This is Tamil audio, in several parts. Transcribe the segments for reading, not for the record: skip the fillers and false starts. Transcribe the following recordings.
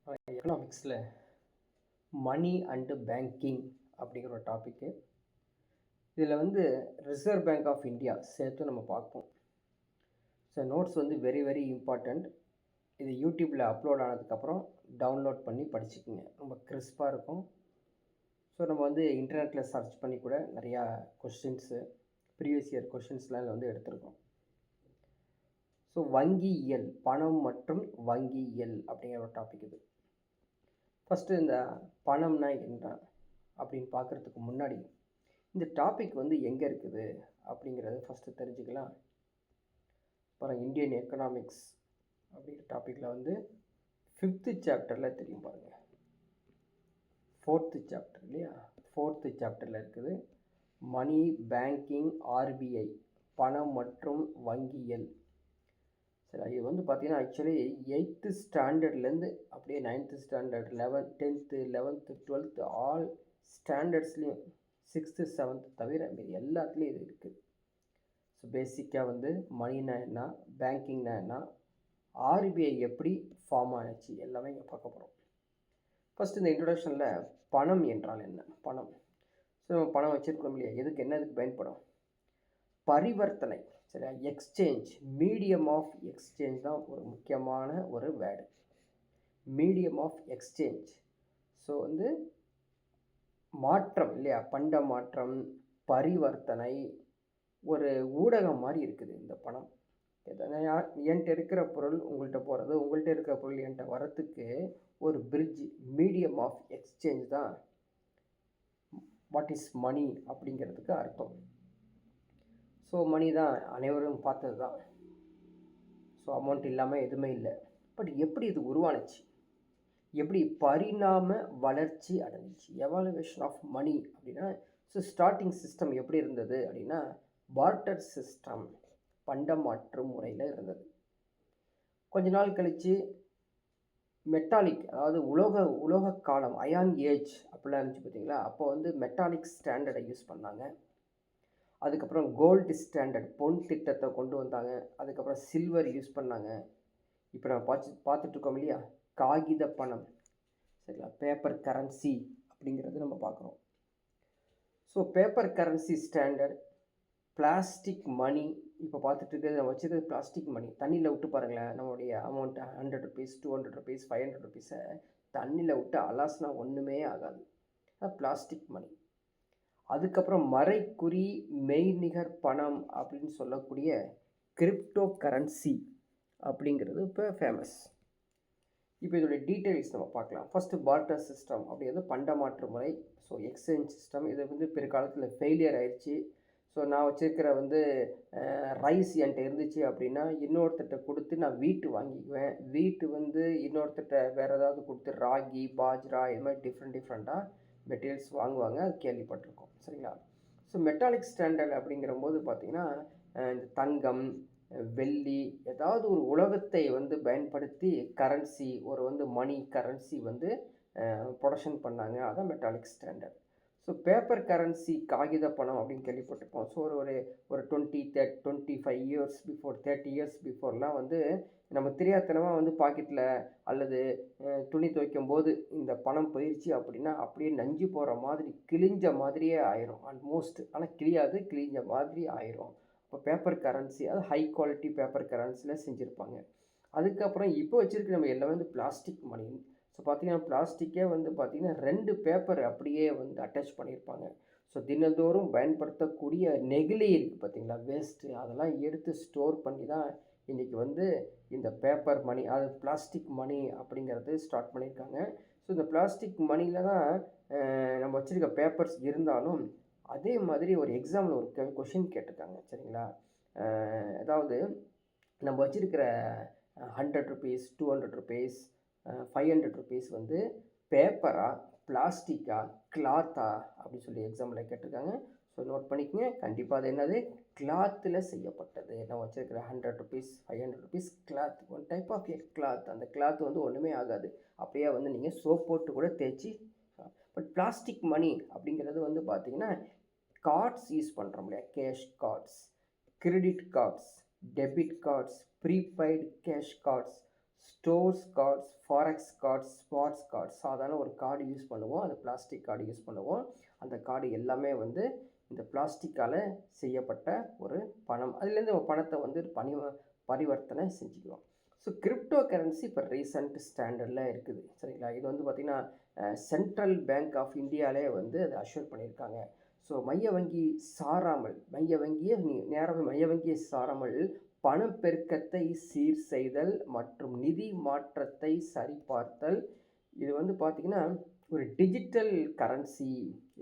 எக்கனாமிக்ஸில் மணி அண்டு பேங்கிங் அப்படிங்கிற ஒரு டாப்பிக்கு. இதில் ரிசர்வ் பேங்க் ஆஃப் இந்தியா சேர்த்து நம்ம பார்ப்போம். So notes very very important. இது யூடியூப்பில் அப்லோட் ஆனதுக்கப்புறம் டவுன்லோட் பண்ணி படிச்சுக்குங்க. ரொம்ப கிறிஸ்பாக இருக்கும். ஸோ நம்ம இன்டர்நெட்டில் சர்ச் பண்ணி கூட நிறையா கொஷின்ஸு ப்ரீவியஸ் இயர் கொஷின்ஸ்லாம் இதில் எடுத்திருக்கோம். ஸோ வங்கியியல், பணம் மற்றும் வங்கியியல் அப்படிங்கிற ஒரு டாபிக் இது. ஃபஸ்ட்டு இந்த பணம்னா என்ன அப்படின்னு பார்க்குறதுக்கு முன்னாடி இந்த டாபிக் எங்கே இருக்குது அப்படிங்கிறத ஃபஸ்ட்டு தெரிஞ்சுக்கலாம். அப்புறம் இந்தியன் எக்கனாமிக்ஸ் அப்படிங்கிற டாப்பிக்கில் 5th சாப்டரில் தெரியும் பாருங்கள். 4th சாப்டர் இல்லையா, 4th சாப்டரில் இருக்குது மணி, பேங்கிங், ஆர்பிஐ, பணம் மற்றும் வங்கியல். சரி, இது பார்த்தீங்கன்னா ஆக்சுவலி 8th ஸ்டாண்டர்ட்லேருந்து அப்படியே 9th standard, 10th 11th 12th all ஸ்டாண்டர்ட்ஸ்லேயும் 6th 7th தவிர மீது எல்லாத்துலேயும் இது இருக்குது. ஸோ பேசிக்காக மணினா என்ன, பேங்கிங்னா என்ன, ஆர்பிஐ எப்படி ஃபார்ம் ஆச்சு எல்லாமே இங்கே பார்க்க போகிறோம். ஃபஸ்ட்டு இந்த இன்ட்ரொடக்ஷனில் பணம் என்றால் என்ன, பணம். ஸோ நம்ம பணம் வச்சுருக்கோம் இல்லையா, எதுக்கு பயன்படும்? பரிவர்த்தனை, சரியா, எக்ஸ்சேஞ்ச், மீடியம் ஆஃப் எக்ஸ்சேஞ்ச் தான் ஒரு முக்கியமான ஒரு word. Medium of exchange. So மாற்றம் இல்லையா, பண்ட மாற்றம், பரிவர்த்தனை, ஒரு ஊடகம் மாதிரி இருக்குது இந்த பணம். என்கிட்ட இருக்கிற பொருள் உங்கள்கிட்ட போகிறது, உங்கள்கிட்ட இருக்கிற பொருள் என்கிட்ட வரத்துக்கு ஒரு பிரிட்ஜ், மீடியம் ஆஃப் எக்ஸ்சேஞ்ச் தான் வாட் இஸ் மணி அப்படிங்கிறதுக்கு அர்த்தம். ஸோ மணி தான் அனைவரும் பார்த்தது தான். ஸோ அமௌண்ட் இல்லாமல் எதுவுமே இல்லை. பட் எப்படி இது உருவானுச்சு, எப்படி பரிணாம வளர்ச்சி அடைஞ்சிச்சு, எவாலுவேஷன் ஆஃப் மணி அப்படின்னா. ஸோ ஸ்டார்டிங் சிஸ்டம் எப்படி இருந்தது அப்படின்னா பார்ட்டர் சிஸ்டம், பண்டமாற்று முறையில் இருந்தது. கொஞ்ச நாள் கழித்து மெட்டாலிக், அதாவது உலோக காலம், அயான் ஏஜ் அப்படிலாம் இருந்துச்சு பார்த்தீங்களா. அப்போ மெட்டாலிக் ஸ்டாண்டர்டை யூஸ் பண்ணாங்க. அதுக்கப்புறம் கோல்டு ஸ்டாண்டர்ட், பொன் திட்டத்தை கொண்டு வந்தாங்க. அதுக்கப்புறம் சில்வர் யூஸ் பண்ணாங்க. இப்போ நம்ம பார்த்துட்ருக்கோம் இல்லையா, காகித பணம், சரிங்களா, பேப்பர் கரன்சி அப்படிங்கிறது நம்ம பார்க்குறோம். So paper currency standard, plastic money. இப்போ பார்த்துட்டு இருக்கிறது நம்ம வச்சுருக்கிறது பிளாஸ்டிக் மணி. தண்ணியில் விட்டு பாருங்களேன், நம்மளுடைய அமௌண்ட்டை 100 ருபீஸ், 200 ருபீஸ், 500 ருபீஸை தண்ணியில் விட்டு அலாசினா ஒன்றுமே ஆகாது. அது பிளாஸ்டிக் மணி. அதுக்கப்புறம் மறைக்குறி மெய்நிகர் பணம் அப்படின்னு சொல்லக்கூடிய கிரிப்டோ கரன்சி அப்படிங்கிறது இப்போ ஃபேமஸ். இப்போ இதோடைய டீட்டெயில்ஸ் நம்ம பார்க்கலாம். ஃபஸ்ட்டு பார்ட்டர் சிஸ்டம் அப்படிங்கிறது பண்டமாற்று முறை. ஸோ எக்ஸ்சேஞ்ச் சிஸ்டம் இது பிற்காலத்தில் ஃபெயிலியர் ஆயிடுச்சு. ஸோ நான் வச்சுருக்கிற ரைஸ் என்கிட்ட இருந்துச்சு அப்படின்னா இன்னொருத்தட்ட கொடுத்து நான் வீட்டு வாங்கிக்குவேன். வீட்டு இன்னொருத்தட்ட வேறு ஏதாவது கொடுத்து ராகி, பாஜ்ரா, இது மாதிரி டிஃப்ரெண்ட்டாக மெட்டீரியல்ஸ் வாங்குவாங்க. அது கேள்விப்பட்டிருக்கோம், சரிங்களா. ஸோ மெட்டாலிக் ஸ்டாண்டர்ட் அப்படிங்கிறபோது பார்த்திங்கன்னா இந்த தங்கம், வெள்ளி, ஏதாவது ஒரு உலோகத்தை பயன்படுத்தி கரன்சி, ஒரு மணி கரன்சி ப்ரொடக்ஷன் பண்ணாங்க. அதான் metallic standard. So paper currency, காகித பணம் அப்படின்னு கேள்விப்பட்டிருப்போம். ஸோ ஒரு 25 இயர்ஸ் பிஃபோர், 30 இயர்ஸ் பிஃபோர்லாம் நம்ம தெரியாதனமாக பாக்கெட்டில் அல்லது துணி துவைக்கும் போது இந்த பணம் போயிடுச்சு அப்படின்னா அப்படியே நஞ்சு போகிற மாதிரி, கிழிஞ்ச மாதிரியே ஆயிரும் ஆல்மோஸ்ட். ஆனால் கிழியாது, கிழிஞ்ச மாதிரி ஆயிரும். இப்போ பேப்பர் கரன்சி, அது ஹை குவாலிட்டி பேப்பர் கரன்சியில் செஞ்சுருப்பாங்க. அதுக்கப்புறம் இப்போ வச்சுருக்க நம்ம எல்லாமே பிளாஸ்டிக் மணி. ஸோ பார்த்திங்கன்னா பிளாஸ்டிக்கே பார்த்திங்கன்னா 2 பேப்பர் அப்படியே அட்டாச் பண்ணியிருப்பாங்க. ஸோ தினந்தோறும் பயன்படுத்தக்கூடிய நெகிழி இருக்குது பார்த்திங்களா, வேஸ்ட்டு, அதெல்லாம் எடுத்து ஸ்டோர் பண்ணி தான் இன்றைக்கி இந்த பேப்பர் மணி, அது பிளாஸ்டிக் மணி அப்படிங்கிறது ஸ்டார்ட் பண்ணியிருக்காங்க. ஸோ இந்த பிளாஸ்டிக் மணியில் தான் நம்ம வச்சுருக்க பேப்பர்ஸ் இருந்தாலும் அதே மாதிரி ஒரு எக்ஸாமில் ஒரு கொஷின் கேட்டிருக்காங்க, சரிங்களா. அதாவது நம்ம வச்சுருக்கிற 100 ருபீஸ், 200 ருபீஸ், 500 ருபீஸ் பேப்பரா, பிளாஸ்டிக்கா, கிளாத்தா அப்படின்னு சொல்லி எக்ஸாம்பிள் கேட்டிருக்காங்க. ஸோ நோட் பண்ணிக்கோங்க. கண்டிப்பாக அது என்னது, கிளாத்தில் செய்யப்பட்டது. நம்ம வச்சுருக்கிற 100 rupees, 500 rupees cloth, one type of cloth. அந்த கிளாத் ஒன்றுமே ஆகாது, அப்படியே நீங்கள் சோப் போட்டு கூட தேய்ச்சி. பட் பிளாஸ்டிக் மணி அப்படிங்கிறது பார்த்திங்கன்னா கார்ட்ஸ் யூஸ் பண்ணுறோம் இல்லையா, cash cards, credit cards, debit cards, prepaid cash cards. Stores cards, forex cards, spots cards, சாதாரண ஒரு கார்டு யூஸ் பண்ணுவோம். அது பிளாஸ்டிக் கார்டு யூஸ் பண்ணுவோம். அந்த கார்டு எல்லாமே வந்து இந்த பிளாஸ்டிக்கால் செய்யப்பட்ட ஒரு பணம். அதுலேருந்து நம்ம பணத்தை வந்து பரிவர்த்தனை செஞ்சுக்குவோம். ஸோ கிரிப்டோ கரன்சி இப்போ ரீசன்ட் ஸ்டாண்டர்டில் இருக்குது. சரிங்களா? இது வந்து பார்த்திங்கன்னா சென்ட்ரல் பேங்க் ஆஃப் இந்தியாவிலே வந்து அதை அஷ்யூர் பண்ணியிருக்காங்க. ஸோ மைய வங்கி சாராமல், நேராக மைய வங்கியை சாராமல் பணப்பெருக்கத்தை சீர் செய்தல் மற்றும் நிதி மாற்றத்தை சரிபார்த்தல். இது வந்து பார்த்திங்கன்னா ஒரு டிஜிட்டல் கரன்சி.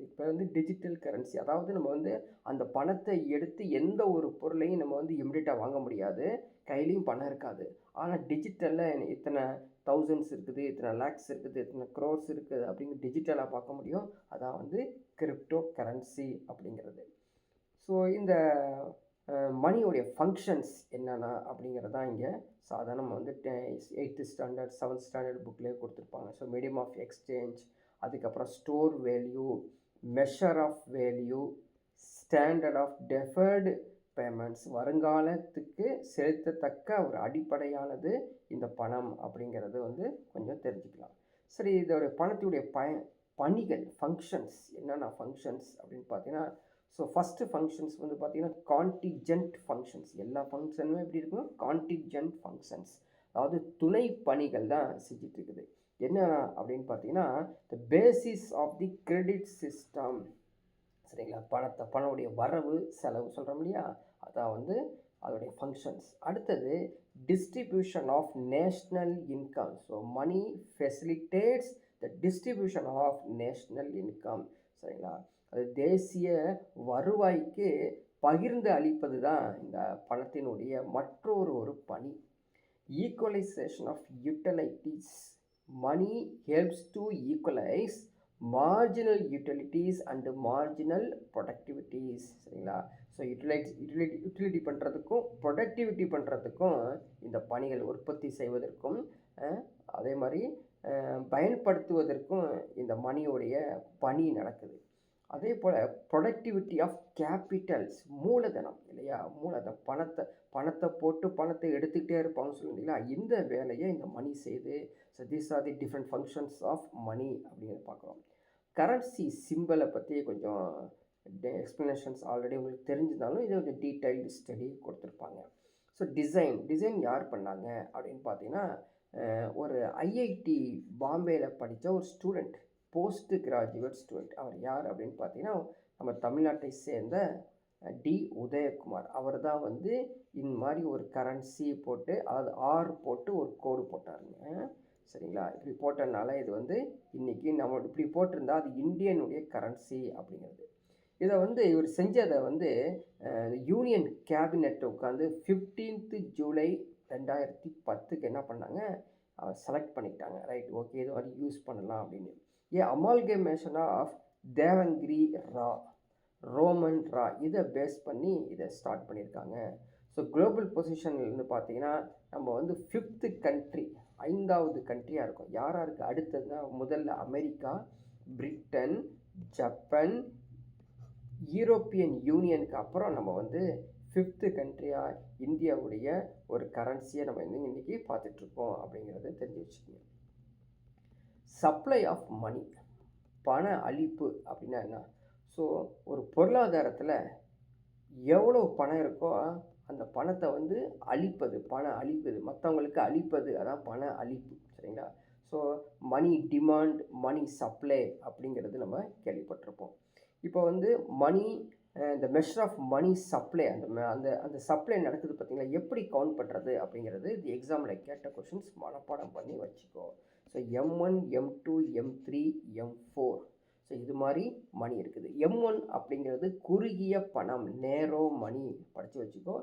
இப்போ வந்து டிஜிட்டல் கரன்சி, அதாவது நம்ம வந்து அந்த பணத்தை எடுத்து எந்த ஒரு பொருளையும் நம்ம வந்து இமிடியட்டாக வாங்க முடியாது, கையிலையும் பணம் இருக்காது. ஆனால் டிஜிட்டலில் இத்தனை தௌசண்ட்ஸ் இருக்குது, இத்தனை லேக்ஸ் இருக்குது, இத்தனை க்ரோர்ஸ் இருக்குது அப்படிங்கிற டிஜிட்டலாக பார்க்க முடியும். அதான் வந்து கிரிப்டோ கரன்சி அப்படிங்கிறது. ஸோ இந்த மணியோடைய ஃபங்க்ஷன்ஸ் என்னென்ன அப்படிங்கிறது தான் இங்கே சாதாரணமாக வந்து 8th ஸ்டாண்டர்ட் 7th ஸ்டாண்டர்ட் புக்லேயே கொடுத்துருப்பாங்க. ஸோ மீடியம் ஆஃப் எக்ஸ்சேஞ்ச், அதுக்கப்புறம் store value, measure of value, standard of deferred payments, வருங்காலத்துக்கு செலுத்தத்தக்க ஒரு அடிப்படையானது இந்த பணம் அப்படிங்கிறது வந்து கொஞ்சம் தெரிஞ்சுக்கலாம். சரி, இதோடைய பணத்துடைய பணிகள், ஃபங்க்ஷன்ஸ் என்னென்ன ஃபங்க்ஷன்ஸ் அப்படின்னு பார்த்தீங்கன்னா, ஸோ ஃபஸ்ட்டு ஃபங்க்ஷன்ஸ் வந்து பார்த்திங்கன்னா கான்டிஜென்ட் ஃபங்க்ஷன்ஸ். எல்லா ஃபங்க்ஷனுமே எப்படி இருக்கும்? கான்டிஜென்ட் ஃபங்க்ஷன்ஸ், அதாவது துணை பணிகள் தான் செஞ்சிட்ருக்குது. என்ன அப்படின்னு பார்த்தீங்கன்னா, the basis of the credit system. சரிங்களா? பணமுடைய வரவு செலவு சொல்கிறோம் இல்லையா, அதான் வந்து அதோடைய ஃபங்க்ஷன்ஸ். அடுத்தது distribution of national income. So money facilitates the distribution of national income. சரிங்களா? அது தேசிய வருவாய்க்கு பகிர்ந்து அளிப்பது தான் இந்த பணத்தினுடைய மற்றொரு பணி. Equalisation of utilities. Money helps to equalise marginal utilities and marginal productivities. சரிங்களா? ஸோ யூட்டிலிட்டி பண்ணுறதுக்கும் ப்ரொடக்டிவிட்டி பண்ணுறதுக்கும் இந்த பணிகள், உற்பத்தி செய்வதற்கும் அதே மாதிரி பயன்படுத்துவதற்கும் இந்த மணியோடைய பணி நடக்குது. அதே போல் ப்ரொடக்டிவிட்டி ஆஃப் கேபிட்டல்ஸ், மூலதனம் இல்லையா, பணத்தை போட்டு பணத்தை எடுத்துக்கிட்டே இருப்பாங்க சொல்லுங்களா, இந்த வேலையை இந்த மணி செய்து. So these are the different functions of money அப்படிங்கிறத பார்க்குறோம். கரன்சி சிம்பிளை பற்றி கொஞ்சம் எக்ஸ்ப்ளனேஷன்ஸ் ஆல்ரெடி உங்களுக்கு தெரிஞ்சிருந்தாலும் இது கொஞ்சம் டீட்டெயில்டு ஸ்டடி கொடுத்துருப்பாங்க. ஸோ டிசைன் யார் பண்ணாங்க அப்படின்னு பார்த்தீங்கன்னா, ஒரு ஐஐடி பாம்பேயில் படித்த ஒரு ஸ்டூடெண்ட், போஸ்ட் கிராஜுவேட் ஸ்டூடெண்ட். அவர் யார் அப்படின்னு பார்த்தீங்கன்னா, நம்ம தமிழ்நாட்டை சேர்ந்த டி உதயகுமார். அவர் தான் வந்து இந்த மாதிரி ஒரு கரன்சி போட்டு, அதாவது ஆர் போட்டு ஒரு கோடு போட்டாருங்க. சரிங்களா? இப்படி போட்டனால இது வந்து இன்றைக்கி நம்ம இப்படி போட்டிருந்தா அது இந்தியனுடைய கரன்சி அப்படிங்கிறது. இதை வந்து இவர் செஞ்சதை வந்து யூனியன் கேபினெட்டை உட்காந்து 15th ஜூலை 2010 என்ன பண்ணாங்க, செலக்ட் பண்ணிக்கிட்டாங்க. ரைட், ஓகே, இது மாதிரி யூஸ் பண்ணலாம் அப்படின்னு. அமால்கமேஷன் ஆஃப் தேவங்கிரி ரோமன் ரா இதை பேஸ் பண்ணி இதை ஸ்டார்ட் பண்ணியிருக்காங்க. ஸோ குளோபல் பொசிஷன்லேருந்து பார்த்தீங்கன்னா நம்ம வந்து 5th கண்ட்ரி, 5வது கண்ட்ரியாக இருக்கும். யாராருக்கு அடுத்ததுன்னா, முதல்ல அமெரிக்கா, பிரிட்டன், ஜப்பான், யூரோப்பியன் யூனியனுக்கு அப்புறம் நம்ம வந்து 5th கண்ட்ரியாக இந்தியாவுடைய ஒரு கரன்சியை நம்ம இன்றைக்கி பார்த்துட்ருக்கோம் அப்படிங்கிறத தெரிஞ்சு வச்சுக்கோங்க. சப்ளை ஆஃப் மணி, பண அளிப்பு அப்படின்னா என்ன? ஸோ ஒரு பொருளாதாரத்தில் எவ்வளோ பணம் இருக்கோ அந்த பணத்தை வந்து அளிப்பது, மற்றவங்களுக்கு அளிப்பது, அதான் பண அளிப்பு. சரிங்களா? ஸோ மணி டிமாண்ட், மணி சப்ளை அப்படிங்கிறது நம்ம கேள்விப்பட்டிருப்போம். இப்போ வந்து மணி, இந்த மெஷர் ஆஃப் மணி சப்ளை, அந்த சப்ளை நடக்குது பார்த்தீங்களா, எப்படி கவுண்ட் பண்ணுறது அப்படிங்கிறது இது எக்ஸாமில் கேட்ட கொஷின்ஸ் மனப்பாடம் பண்ணி வச்சுக்கோ. So M1, M2, M3, M4. So இது மாதிரி மணி இருக்குது. M1 அப்படிங்கிறது குறுகிய பணம், நேரோ மணி, படித்து வச்சுக்கோ.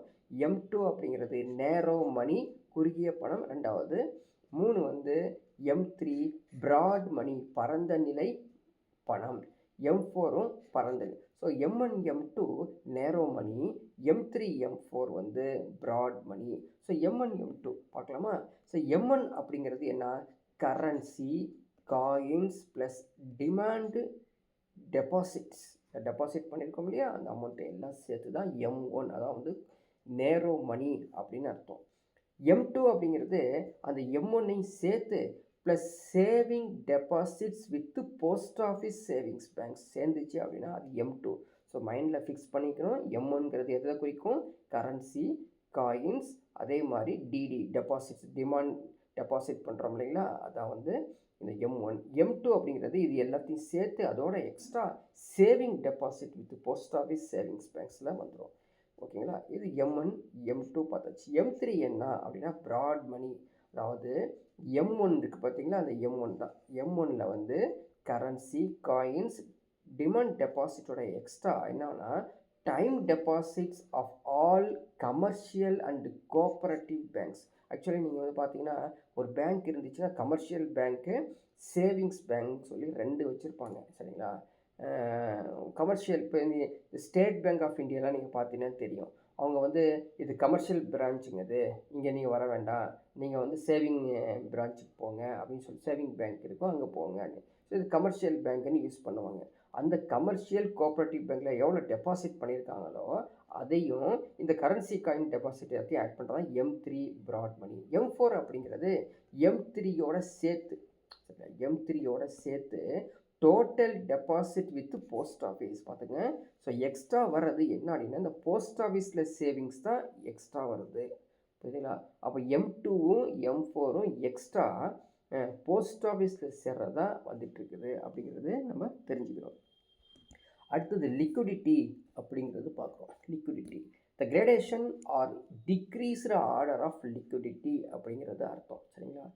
M2 அப்படிங்கிறது நேரோ மணி, குறுகிய பணம் 2வது. 3 வந்து M3 பிராட் மணி, பரந்த நிலை பணம். M4ம் பரந்தது. ஸோ M1, M2 நேரோ மணி, M3, M4 வந்து பிராட் மணி. ஸோ M1, M2 பார்க்கலாமா? ஸோ M1 அப்படிங்கிறது என்ன? Currency, coins plus demand deposits. Deposit பண்ணியிருக்கோம் இல்லையா, அந்த அமௌண்ட்டை எல்லாம் சேர்த்து தான் M1, அதான் வந்து நேரோ மணி அப்படின்னு அர்த்தம். M2 அப்படிங்கிறது அந்த M1ஐயும் சேர்த்து plus saving deposits with post office savings banks சேர்ந்துச்சு அப்படின்னா அது M2. ஸோ மைண்டில் ஃபிக்ஸ் பண்ணிக்கணும். M1ங்கிறது எதை குறிக்கும்? கரன்சி, காயின்ஸ், அதே மாதிரி டிடி டெபாசிட்ஸ், டிமாண்ட் டெபாசிட் பண்ணுறோம் இல்லைங்களா, அதான் வந்து இந்த M1. M2 அப்படிங்கிறது இது எல்லாத்தையும் சேர்த்து அதோட extra saving deposit with post office savings பேங்க்ஸில் வந்துடும். ஓகேங்களா? இது M1, M2 பார்த்தாச்சு. M3 என்ன அப்படின்னா ப்ராட் மணி. அதாவது M1 இருக்குது பார்த்தீங்களா, அந்த M1 தான். M1ல் வந்து கரன்சி, காயின்ஸ், டிமாண்ட் டெபாசிட்டோட எக்ஸ்ட்ரா என்னன்னா time deposits of all commercial and cooperative banks. Actually நீங்கள் வந்து பார்த்தீங்கன்னா ஒரு பேங்க் இருந்துச்சுன்னா கமர்ஷியல் பேங்க்கு, சேவிங்ஸ் பேங்க் சொல்லி 2 வச்சுருப்பாங்க. சரிங்களா? கமர்ஷியல் இப்போ ஸ்டேட் பேங்க் ஆஃப் இந்தியாலாம் நீங்கள் பார்த்தீங்கன்னா தெரியும். அவங்க வந்து இது கமர்ஷியல் பிரான்ச்சுங்க, இது இங்கே நீங்கள் வர வேண்டாம், நீங்கள் வந்து சேவிங் பிரான்ச்சுக்கு போங்க அப்படின்னு சொல்லி சேவிங் பேங்க் இருக்கும் அங்கே போங்கன்னு. ஸோ இது கமர்ஷியல் பேங்க்குன்னு யூஸ் பண்ணுவாங்க. அந்த கமர்ஷியல் கோஆப்ரேட்டிவ் பேங்க்கில் எவ்வளோ டெபாசிட் பண்ணியிருக்காங்களோ அதையும் இந்த கரன்சி காயின் டெபாசிட் எல்லாத்தையும் ஆட் பண்ணுறது தான் M3 ப்ராட் மணி. M4 அப்படிங்கிறது M3யோட சேர்த்து, M3யோட சேர்த்து total deposit with post office பார்த்துங்க. ஸோ எக்ஸ்ட்ரா வர்றது என்ன அப்படின்னா இந்த போஸ்ட் ஆஃபீஸில் சேவிங்ஸ் தான் எக்ஸ்ட்ரா வருது. புரியுதுங்களா? அப்போ M2வும் M4ம் எக்ஸ்ட்ரா போஸ்ட் ஆஃபீஸில் சேர்றதா வந்துட்டுருக்குது அப்படிங்கிறது நம்ம தெரிஞ்சுக்கிறோம். அடுத்தது லிக்விடிட்டி அப்படிங்கிறது பார்க்குறோம். Liquidity the gradation or decreased order of liquidity அப்படிங்கிறது அர்த்தம். சரிங்களா?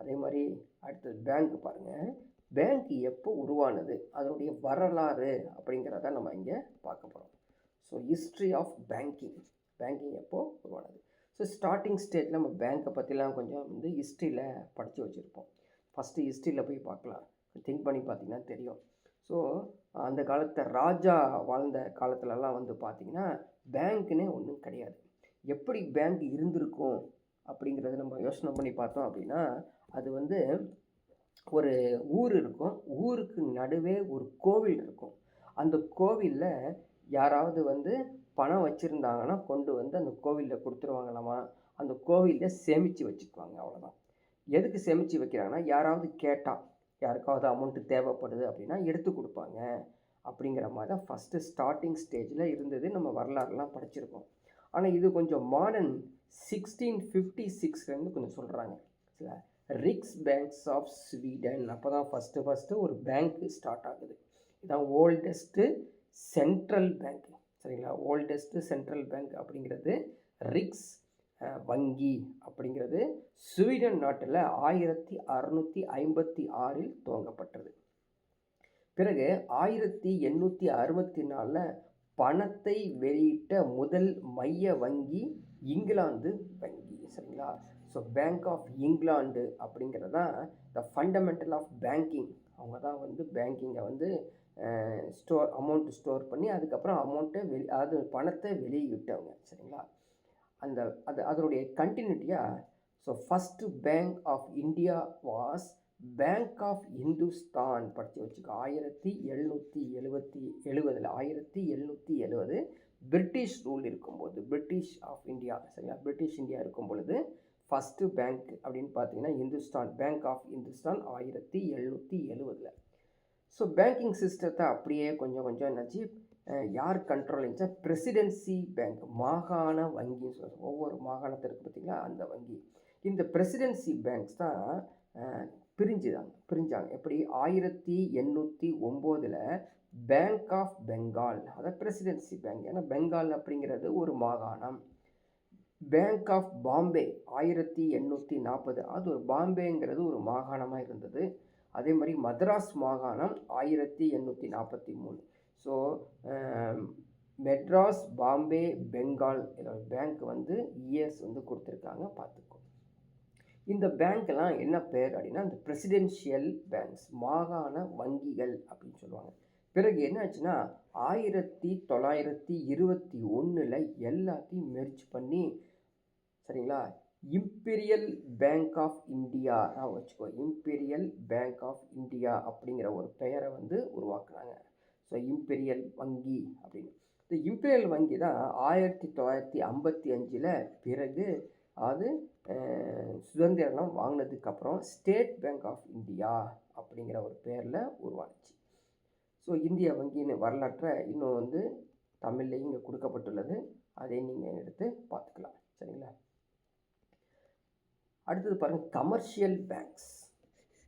அதே மாதிரி அடுத்தது பேங்க் பாருங்கள். பேங்க் எப்போ உருவானது, அதனுடைய வரலாறு அப்படிங்கிறத நம்ம இங்கே பார்க்க போகிறோம். ஸோ ஹிஸ்ட்ரி ஆஃப் பேங்கிங் எப்போ உருவானது. ஸோ ஸ்டார்டிங் ஸ்டேஜில் நம்ம பேங்க்கை பற்றிலாம் கொஞ்சம் வந்து ஹிஸ்ட்ரியில் படித்து வச்சுருப்போம். ஃபஸ்ட்டு ஹிஸ்ட்ரியில் போய் பார்க்கலாம். திங்க் பண்ணி பார்த்திங்கன்னா தெரியும். ஸோ அந்த காலத்தை ராஜா வாழ்ந்த காலத்துலலாம் வந்து பார்த்திங்கன்னா பேங்க்குன்னே ஒன்றும் கிடையாது. எப்படி பேங்க் இருந்திருக்கும் அப்படிங்கிறத நம்ம யோசனை பண்ணி பார்த்தோம் அப்படின்னா அது வந்து ஒரு ஊர் இருக்கும், ஊருக்கு நடுவே ஒரு கோவில் இருக்கும். அந்த கோவிலில் யாராவது வந்து பணம் வச்சுருந்தாங்கன்னா கொண்டு வந்து அந்த கோவிலில் கொடுத்துருவாங்களாமா. அந்த கோவிலில் சேமித்து வச்சுக்குவாங்க, அவ்வளோதான். எதுக்கு சேமித்து வைக்கிறாங்கன்னா யாராவது கேட்டால், யாருக்காவது அமௌண்ட்டு தேவைப்படுது அப்படின்னா எடுத்து கொடுப்பாங்க அப்படிங்கிற மாதிரி தான் ஃபஸ்ட்டு ஸ்டார்டிங் ஸ்டேஜில் இருந்தது. நம்ம வரலாறுலாம் படிச்சிருக்கோம். ஆனால் இது கொஞ்சம் மாடர்ன் 1656 கொஞ்சம் சொல்கிறாங்க. சரி, ரிக்ஸ் பேங்க்ஸ் ஆஃப் ஸ்வீடன் அப்போ தான் ஃபஸ்ட்டு ஒரு பேங்க்கு ஸ்டார்ட் ஆகுது. இதுதான் ஓல்டஸ்ட்டு சென்ட்ரல் பேங்க். சரிங்களா? ஓல்டஸ்ட்டு சென்ட்ரல் பேங்க் அப்படிங்கிறது ரிக்ஸ் வங்கி அப்படிங்கிறது ஸ்வீடன் நாட்டில் 1656 துவங்கப்பட்டது. பிறகு 1864 பணத்தை வெளியிட்ட முதல் மைய வங்கி இங்கிலாந்து வங்கி. சரிங்களா? ஸோ பேங்க் ஆஃப் இங்கிலாந்து அப்படிங்கிறது தான் த ஃபண்டமெண்டல் ஆஃப் பேங்கிங். அவங்க தான் வந்து பேங்கிங்கை வந்து அமௌண்ட் ஸ்டோர் பண்ணி அதுக்கப்புறம் அமௌண்ட்டை அது பணத்தை வெளியிட்டவங்க. சரிங்களா? அதனுடைய கண்டினியூட்டியாக so first bank of India was bank of Hindustan. படித்து வச்சுக்கோ. 1770 பிரிட்டிஷ் ரூல் இருக்கும்போது, பிரிட்டிஷ் ஆஃப் இந்தியா, சரிங்களா, பிரிட்டிஷ் இந்தியா இருக்கும் பொழுது ஃபஸ்ட்டு பேங்க் அப்படின்னு பார்த்தீங்கன்னா Hindustan, bank of Hindustan 1770. So banking சிஸ்டத்தை அப்படியே கொஞ்சம் என்னாச்சு, யார் கண்ட்ரோல் இருந்துச்சா பிரசிடென்சி பேங்க், மாகாண வங்கின்னு சொல்லுவாங்க. ஒவ்வொரு மாகாணத்திற்கு பார்த்திங்களா அந்த வங்கி. இந்த பிரசிடென்சி பேங்க்ஸ் தான் பிரிஞ்சாங்க. எப்படி 1809 பேங்க் ஆஃப் பெங்கால், அதாவது பிரசிடென்சி பேங்க், ஏன்னா பெங்கால் அப்படிங்கிறது ஒரு மாகாணம். பேங்க் ஆஃப் பாம்பே 1840, அது ஒரு பாம்பேங்கிறது ஒரு மாகாணமாக இருந்தது. அதே மாதிரி மദ്രാஸ் மாகாணம் 1843. ஸோ மெட்ராஸ், பாம்பே, பெங்கால் இதோட பேங்க் வந்து இயர்ஸ் வந்து கொடுத்துருக்காங்க, பார்த்துக்கோ. இந்த பேங்க்லாம் என்ன பேர் அப்படின்னா இந்த பிரசிடென்ஷியல் பேங்க்ஸ், மாகாண வங்கிகள் அப்படின்னு சொல்லுவாங்க. பிறகு என்ன ஆச்சுன்னா 1921 எல்லாத்தையும் மெர்ஜ் பண்ணி, சரிங்களா, இம்பீரியல் பேங்க் ஆஃப் இந்தியா வச்சுக்கோ, இம்பீரியல் பேங்க் ஆஃப் இந்தியா அப்படிங்கிற ஒரு பெயரை வந்து உருவாக்குறாங்க. ஸோ இம்பீரியல் வங்கி அப்படின்னு. இந்த இம்பீரியல் வங்கி தான் 1955 பிறகு அது சுதந்திரம் வாங்கினதுக்கப்புறம் ஸ்டேட் பேங்க் ஆஃப் இந்தியா அப்படிங்கிற ஒரு பேரில் உருவாச்சு. ஸோ இந்திய வங்கியின் வரலாற்றை இன்னும் வந்து தமிழ்லையும் இங்கே கொடுக்கப்பட்டுள்ளது. அதை நீங்கள் எடுத்து பார்த்துக்கலாம். சரிங்களா? அடுத்தது பாருங்கள், கமர்ஷியல் பேங்க்ஸ்.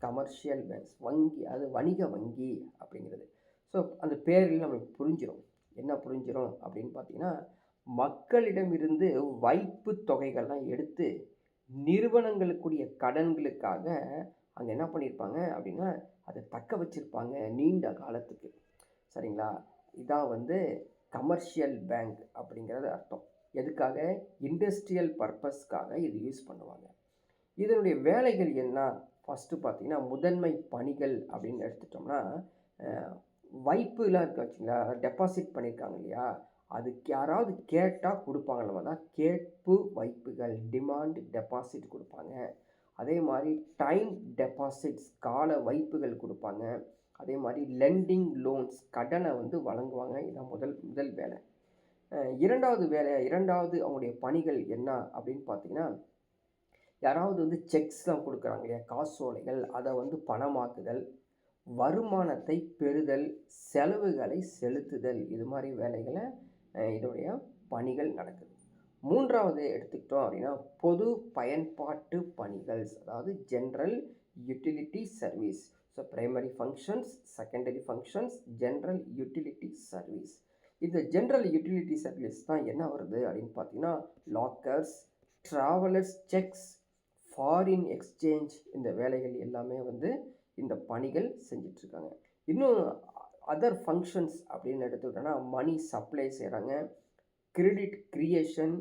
கமர்ஷியல் பேங்க்ஸ் வங்கி, அது வணிக வங்கி அப்படிங்கிறது. ஸோ அந்த பேரில் நம்மளுக்கு புரிஞ்சிடும். என்ன புரிஞ்சிடும் அப்படின்னு பார்த்தீங்கன்னா, மக்களிடமிருந்து வைப்பு தொகைகள்லாம் எடுத்து நிறுவனங்களுக்குரிய கடன்களுக்காக அங்கே என்ன பண்ணியிருப்பாங்க அப்படின்னா அதை தக்க வச்சுருப்பாங்க நீண்ட காலத்துக்கு. சரிங்களா? இதான் வந்து கமர்ஷியல் பேங்க் அப்படிங்கிறது அர்த்தம். எதுக்காக? இண்டஸ்ட்ரியல் பர்பஸ்க்காக இது யூஸ் பண்ணுவாங்க. இதனுடைய வேலைகள் என்ன? ஃபஸ்ட்டு பார்த்தீங்கன்னா, முதன்மை பணிகள் அப்படின்னு எடுத்துட்டோம்னா, வைப்புலாம் இருக்கு வச்சுங்களா, டெபாசிட் பண்ணியிருக்காங்க இல்லையா, அதுக்கு யாராவது கேட்டால் கொடுப்பாங்க. நம்ம தான் கேட்பு வைப்புகள், டிமாண்ட் டெபாசிட் கொடுப்பாங்க. அதே மாதிரி டைம் டெபாசிட்ஸ், கால வைப்புகள் கொடுப்பாங்க. அதே மாதிரி லெண்டிங் லோன்ஸ், கடனை வந்து வழங்குவாங்க. இதான் முதல் வேலை. இரண்டாவது அவங்களுடைய பணிகள் என்ன அப்படின்னு பார்த்தீங்கன்னா, யாராவது வந்து செக்ஸ்லாம் கொடுக்குறாங்க இல்லையா, காசோலைகள், அதை வந்து பணமாக்குதல், வருமானத்தை பெறுதல், செலவுகளை செலுத்துதல், இது மாதிரி வேலைகளை இதோடைய பணிகள் நடக்குது. மூன்றாவது எடுத்துக்கிட்டோம் அப்படின்னா பொது பயன்பாட்டு பணிகள், அதாவது general utility service. So primary functions, secondary functions, general utility service. இந்த ஜென்ரல் யூட்டிலிட்டி சர்வீஸ் தான் என்ன வருது அப்படின்னு பார்த்தீங்கன்னா, lockers, travellers sex, foreign exchange, இந்த வேலைகள் எல்லாமே வந்து இந்த பணிகள் செஞ்சிட்ருக்காங்க. இன்னும் அதர் ஃபங்க்ஷன்ஸ் அப்படின்னு எடுத்துக்கிட்டோன்னா மணி சப்ளை செய்கிறாங்க, credit creation,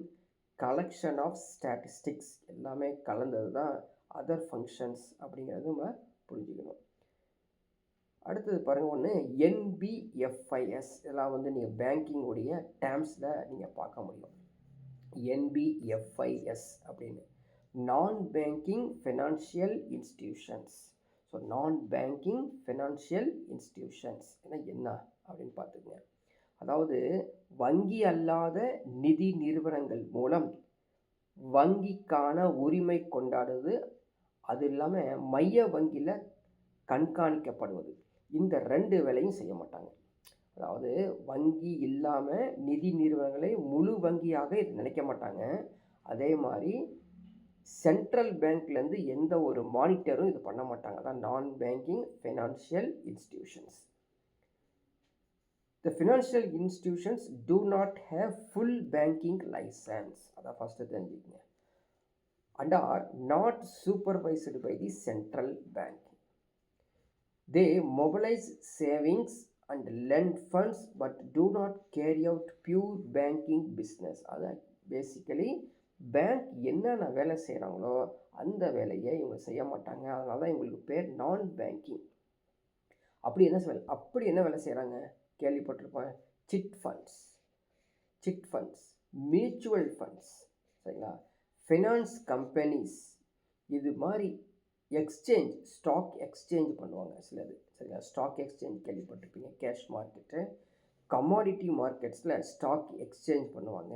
collection of statistics, எல்லாமே கலந்தது தான் அதர் ஃபங்க்ஷன்ஸ் அப்படிங்கிறது நம்ம புரிஞ்சுக்கணும். அடுத்தது பாருங்கள், ஒன்று என்பிஎஃப்ஐஎஸ். இதெல்லாம் வந்து நீங்கள் பேங்கிங்குடைய டேர்ம்ஸில் நீங்கள் பார்க்க முடியும். என்பிஎஃப்ஐஎஸ் அப்படின்னு நான் பேங்கிங் ஃபினான்ஷியல் இன்ஸ்டிடியூஷன்ஸ். ஸோ நான் பேங்கிங் ஃபினான்ஷியல் இன்ஸ்டிடியூஷன்ஸ் என்ன அப்படின்னு பார்த்துக்கங்க. அதாவது வங்கி அல்லாத நிதி நிறுவனங்கள் மூலம் வங்கிக்கான உரிமை கொண்டாடுவது, அது இல்லாமல் மைய வங்கியில் கண்காணிக்கப்படுவது. இந்த 2 வேலையும் செய்ய மாட்டாங்க. அதாவது வங்கி இல்லாமல் நிதி நிறுவனங்களை முழு வங்கியாக இது நினைக்க மாட்டாங்க. அதே மாதிரி சென்ட்ரல் பேங்க்லேருந்து எந்த ஒரு மானிட்டரும் இது பண்ண மாட்டாங்க. அதான் நான் banking financial institutions. The financial institutions do not have full banking license. அதான் ஃபஸ்ட்டு தெரிஞ்சுக்கங்க. And are not supervised by the central bank. They mobilize savings and lend funds but do not carry out pure banking business. அதான் பேசிக்கலி பேங்க் என்னென்ன வேலை செய்கிறாங்களோ அந்த வேலையை இவங்க செய்ய மாட்டாங்க. அதனால தான் இவங்களுக்கு பேர் நான் பேங்கிங். அப்படி என்ன வேலை செய்கிறாங்க கேள்விப்பட்டிருப்பேன். சிட் ஃபண்ட்ஸ், மியூச்சுவல் ஃபண்ட்ஸ், சரிங்களா, ஃபினான்ஸ் கம்பெனிஸ், இது மாதிரி எக்ஸ்சேஞ்ச், ஸ்டாக் எக்ஸ்சேஞ்ச் பண்ணுவாங்க சிலது. சரிங்களா, ஸ்டாக் எக்ஸ்சேஞ்ச் கேள்விப்பட்டிருப்பீங்க. கேஷ் மார்க்கெட்டு, கமாடிட்டி மார்க்கெட்ஸில் ஸ்டாக் எக்ஸ்சேஞ்ச் பண்ணுவாங்க.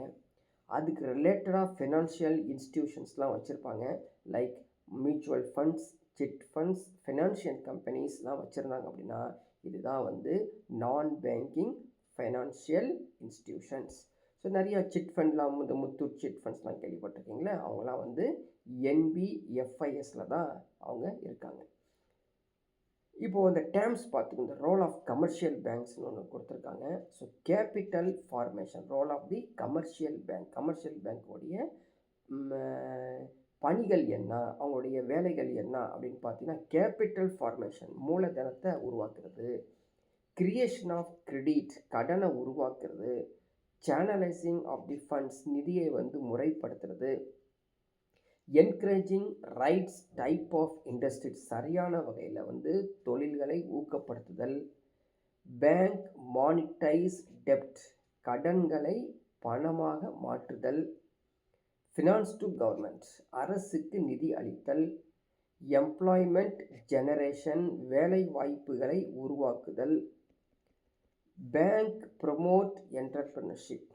அதுக்கு ரிலேட்டடாக ஃபினான்ஷியல் இன்ஸ்டிடியூஷன்ஸ்லாம் வச்சுருப்பாங்க. Like mutual funds, chit funds, financial கம்பெனிஸ்லாம் வச்சுருந்தாங்க அப்படின்னா இதுதான் வந்து நான் பேங்கிங் ஃபைனான்ஷியல் இன்ஸ்டிடியூஷன்ஸ். ஸோ நிறையா சிட் ஃபண்ட்லாம், இந்த முத்தூட் சிட் ஃபண்ட்ஸ்லாம் கேள்விப்பட்டிருக்கீங்களே, அவங்களாம் வந்து என்பிஎஃப்ஐஎஸில் தான் அவங்க இருக்காங்க. இப்போது இந்த டேர்ம்ஸ் பார்த்துக்கு, இந்த ரோல் ஆஃப் கமர்ஷியல் பேங்க்ஸ்னு ஒன்று கொடுத்துருக்காங்க. So capital formation, role of the commercial bank. Commercial பேங்க்கோடைய பணிகள் என்ன, அவங்களுடைய வேலைகள் என்ன அப்படின்னு பார்த்தீங்கன்னா, கேபிட்டல் ஃபார்மேஷன், மூலதனத்தை உருவாக்குறது, கிரியேஷன் ஆஃப் கிரெடிட், கடனை உருவாக்குறது, சேனலைசிங் ஆஃப் தி ஃபண்ட்ஸ், நிதியை வந்து முறைப்படுத்துறது, encouraging rights type of industry, சரியான வகையில் வந்து தொழில்களை ஊக்கப்படுத்துதல், பேங்க் மானிட்டைஸ் டெப்ட், கடன்களை பணமாக மாற்றுதல், ஃபினான்ஸ் டு கவர்மெண்ட், அரசுக்கு நிதி அளித்தல், எம்ப்ளாய்மெண்ட் ஜெனரேஷன், வேலை வாய்ப்புகளை உருவாக்குதல், bank promote entrepreneurship.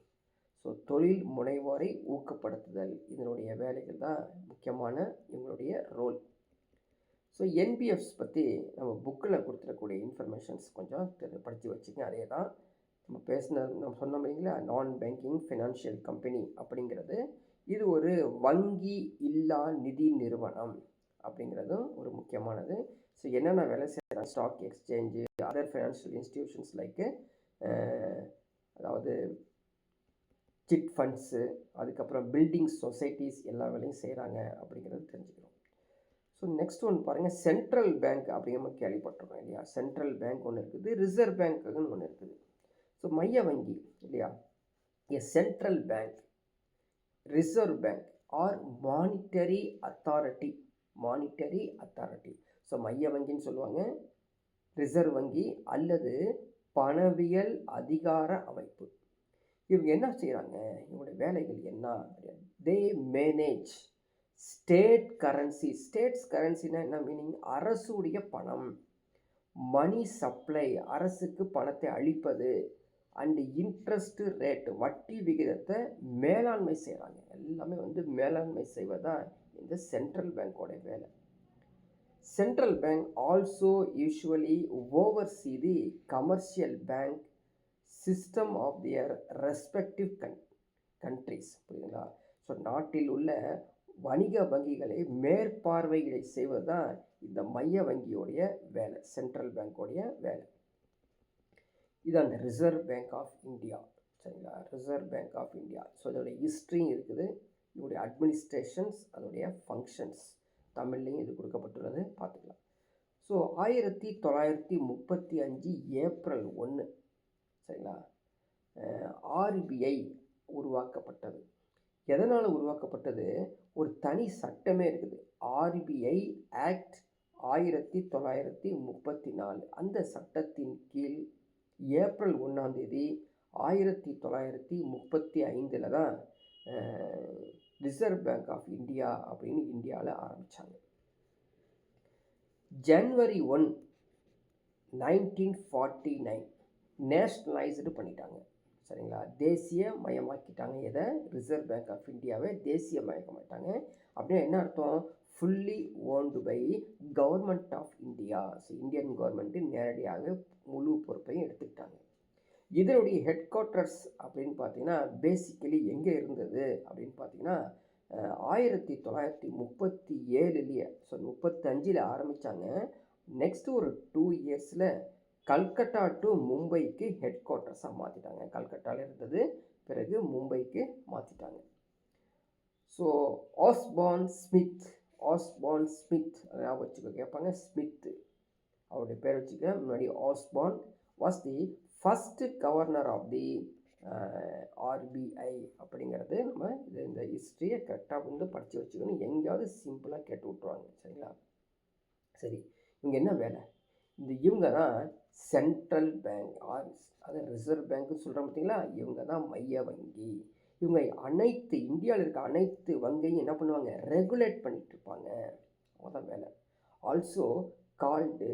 So so தொழில் முனைவோரை ஊக்கப்படுத்துதல் இதனுடைய வேலைகள் தான் முக்கியமான இவங்களுடைய ரோல். ஸோ என்பிஎஃப்ஸ் பற்றி நம்ம புக்கில் கொடுத்துருக்கக்கூடிய இன்ஃபர்மேஷன்ஸ் கொஞ்சம் படித்து வச்சுக்கங்க. அதே தான் நம்ம சொன்னோம் இல்லைங்களா, நான் பேங்கிங் ஃபினான்ஷியல் கம்பெனி அப்படிங்கிறது இது ஒரு வங்கி இல்லா நிதி நிறுவனம் அப்படிங்கிறதும் ஒரு முக்கியமானது. ஸோ என்னென்ன வேலை செய்கிறாங்க, stock exchange, other financial institutions like அதாவது சிட் ஃபண்ட்ஸு, அதுக்கப்புறம் பில்டிங் சொசைட்டிஸ் எல்லா வேலையும் செய்கிறாங்க அப்படிங்கிறது தெரிஞ்சுக்கிறோம். ஸோ நெக்ஸ்ட் ஒன்று பாருங்கள், சென்ட்ரல் பேங்க் அப்படிங்கிற கேள்விப்பட்டிருக்கோம் இல்லையா. சென்ட்ரல் பேங்க் ஒன்று இருக்குது, ரிசர்வ் பேங்க்குன்னு ஒன்று இருக்குது. ஸோ மைய வங்கி இல்லையா, a central bank, reserve bank or monetary authority. So மைய வங்கின்னு சொல்லுவாங்க, ரிசர்வ் வங்கி அல்லது பணவியல் அதிகார அமைப்பு. இவங்க என்ன செய்கிறாங்க, இவங்களுடைய வேலைகள் என்ன, they manage state currency. States கரன்சினா என்ன மீனிங், அரசுடைய பணம், மணி சப்ளை, அரசுக்கு பணத்தை அளிப்பது, அண்டு இன்ட்ரெஸ்ட் ரேட், வட்டி விகிதத்தை மேலாண்மை செய்கிறாங்க. எல்லாமே மேலாண்மை செய்வதுதான் இந்த சென்ட்ரல் பேங்கோட வேலை. Central bank also usually oversee the commercial bank system of their respective countries. புரியுதுங்களா. ஸோ நாட்டில் உள்ள வணிக வங்கிகளை மேற்பார்வைகளை செய்வது தான் இந்த மைய வங்கியோடைய வேலை, சென்ட்ரல் பேங்கோடைய வேலை. இது அந்த ரிசர்வ் பேங்க் ஆஃப் இந்தியா. சரிங்களா, reserve bank of India. So இதோடைய ஹிஸ்ட்ரியும் இருக்குது, இதோடைய அட்மினிஸ்ட்ரேஷன்ஸ், அதோடைய ஃபங்க்ஷன்ஸ் தமிழ்லையும் இது கொடுக்கப்பட்டுள்ளது, பார்த்துக்கலாம். ஸோ 1935 ஏப்ரல் 1 சரிங்களா ஆர்பிஐ உருவாக்கப்பட்டது. எதனால் உருவாக்கப்பட்டது, ஒரு தனி சட்டமே இருக்குது, ஆர்பிஐ ஆக்ட் 1934. அந்த சட்டத்தின் கீழ் ஏப்ரல் 1 1935 தான் ரிசர்வ் பேங்க் ஆஃப் இந்தியா அப்படின்னு இந்தியாவில் ஆரம்பித்தாங்க. ஜனவரி 1, 1949 நேஷ்னலைஸ்டு பண்ணிட்டாங்க. சரிங்களா, தேசிய மயமாக்கிட்டாங்க. எதை, ரிசர்வ் பேங்க் ஆஃப் இந்தியாவை தேசிய மயமாக்கிட்டாங்க. அப்படின்னா என்ன அர்த்தம், fully owned by government of India. So Indian government நேரடியாக முழு பொறுப்பையும் எடுத்துக்கிட்டாங்க. இதனுடைய ஹெட் குவார்ட்டர்ஸ் அப்படின்னு பார்த்தீங்கன்னா பேசிக்கலி எங்கே இருந்தது அப்படின்னு பார்த்தீங்கன்னா 1937 ஸோ 35 ஆரம்பித்தாங்க. நெக்ஸ்ட் ஒரு 2 இயர்ஸில் கல்கட்டா டு மும்பைக்கு ஹெட் குவார்ட்டர்ஸாக மாற்றிட்டாங்க. கல்கட்டாவில் இருந்தது, பிறகு மும்பைக்கு மாற்றிட்டாங்க. ஸோ ஆஸ்பார்ன் ஸ்மித் அதாவது வச்சுக்க கேட்பாங்க, ஸ்மித் அவருடைய பேர் வச்சுக்க, முன்னாடி Osborne was the first governor of the RBI அப்படிங்கிறது. நம்ம இந்த ஹிஸ்ட்ரியை கரெக்டாக படித்து வச்சுக்கணும், எங்கேயாவது சிம்பிளாக கேட்டு விட்ருவாங்க. சரிங்களா, சரி, இவங்க என்ன வேலை, இவங்க தான் சென்ட்ரல் பேங்க் அது ரிசர்வ் பேங்க்னு சொல்கிறோம் பார்த்தீங்களா, இவங்க தான் மைய வங்கி. இவங்க அனைத்து இந்தியாவில் இருக்க அனைத்து வங்கியும் என்ன பண்ணுவாங்க, ரெகுலேட் பண்ணிட்டு இருப்பாங்க, அதான் வேலை. Also called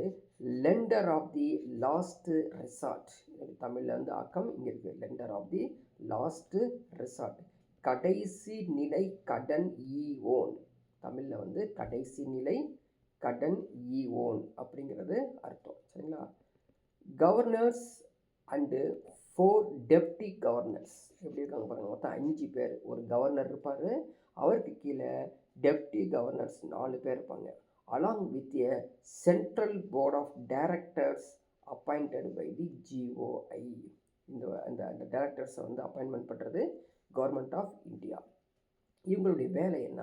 lender of the last resort. தமிழில் ஆக்கம் இங்கே இருக்குது, lender of the last resort, கடைசி நிலை கடன் ஈவோன். தமிழில் கடைசி நிலை கடன் ஈவோன் அப்படிங்கிறது அர்த்தம். சரிங்களா, கவர்னர்ஸ் அண்டு 4 டெப்டி கவர்னர்ஸ் எப்படி இருக்காங்க பாருங்கள், மொத்தம் 5 பேர். ஒரு கவர்னர் இருப்பார், அவருக்கு கீழே டெப்டி கவர்னர்ஸ் 4 பேர் இருப்பாங்க. along with a central board of directors appointed by the GOI. இந்த டைரக்டர்ஸை அப்பாயின்மெண்ட் பண்ணுறது கவர்மெண்ட் ஆஃப் இந்தியா. இவங்களுடைய வேலை என்ன,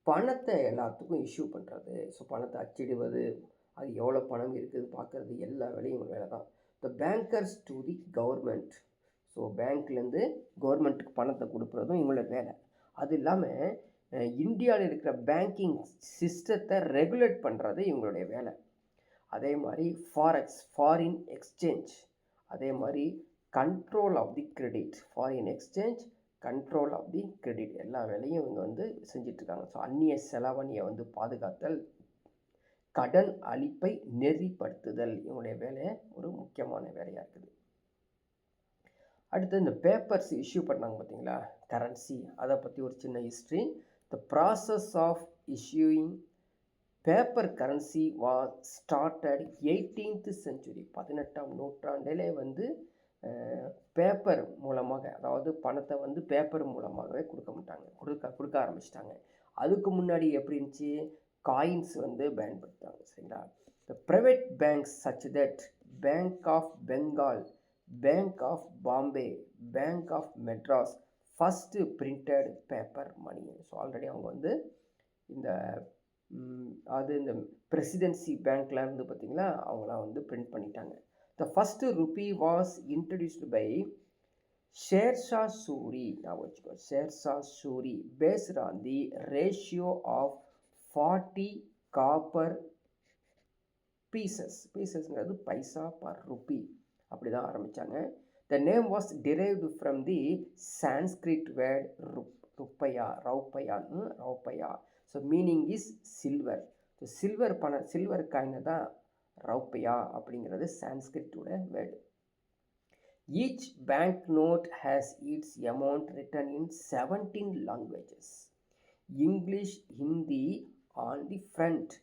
பணத்தை எல்லாத்துக்கும் இஷ்யூ பண்ணுறது. ஸோ பணத்தை அச்சிடுவது, அது எவ்வளோ பணம் இருக்குது பார்க்குறது, எல்லா வேலையும் இவங்க வேலை தான். The bankers to the government. So பேங்க்லேருந்து கவர்மெண்ட்டுக்கு பணத்தை கொடுக்குறதும் இவங்களோட வேலை. அது இல்லாமல் இந்தியாவில் இருக்கிற பேங்கிங் சிஸ்டத்தை ரெகுலேட் பண்ணுறது இவங்களுடைய வேலை. அதே மாதிரி ஃபாரின் எக்ஸ்சேஞ்ச், அதே மாதிரி control of the credit, foreign exchange, control of the credit, எல்லா வேலையும் இவங்க செஞ்சிட்ருக்காங்க. ஸோ அந்நிய செலவணியை பாதுகாத்தல், கடன் அளிப்பை நெறிப்படுத்துதல், இவங்களுடைய வேலையை ஒரு முக்கியமான வேலையாக இருக்குது. அடுத்து இந்த பேப்பர்ஸ் இஷ்யூ பண்ணாங்க பார்த்தீங்களா, கரன்சி, அதை பற்றி ஒரு சின்ன history. The process of issuing paper currency was started 18th century. 18ஆம் நூற்றாண்டிலே வந்து பேப்பர் மூலமாக, அதாவது பணத்தை வந்து பேப்பர் மூலமாகவே கொடுக்க ஆரம்பிச்சிட்டாங்க. அதுக்கு முன்னாடி எப்படி இருந்துச்சு, காயின்ஸ் வந்து பயன்படுத்தாங்க. சரிங்களா. The private banks such that bank of Bengal, bank of Bombay, bank of Madras first printed paper money. So already அவங்க வந்து இந்த இந்த பிரசிடென்சி பேங்க்ல இருந்து பார்த்தீங்களா, அவங்களாம் வந்து பிரிண்ட் பண்ணிட்டாங்க. The first rupee was introduced by Sher Shah Suri. நான் வச்சுக்கோ, Sher Shah Suri based on the ratio of 40 copper பீசஸ்ங்கிறது பைசா பர் ருபி. அப்படி தான் ஆரம்பித்தாங்க. The name was derived from the Sanskrit word raupya. So meaning is silver. So silver காயினை தான் ரௌப்பையா அப்படிங்கிறது சான்ஸ்கிரிட்டோட word. Each bank note has its amount written in 17 languages. English, Hindi on the front,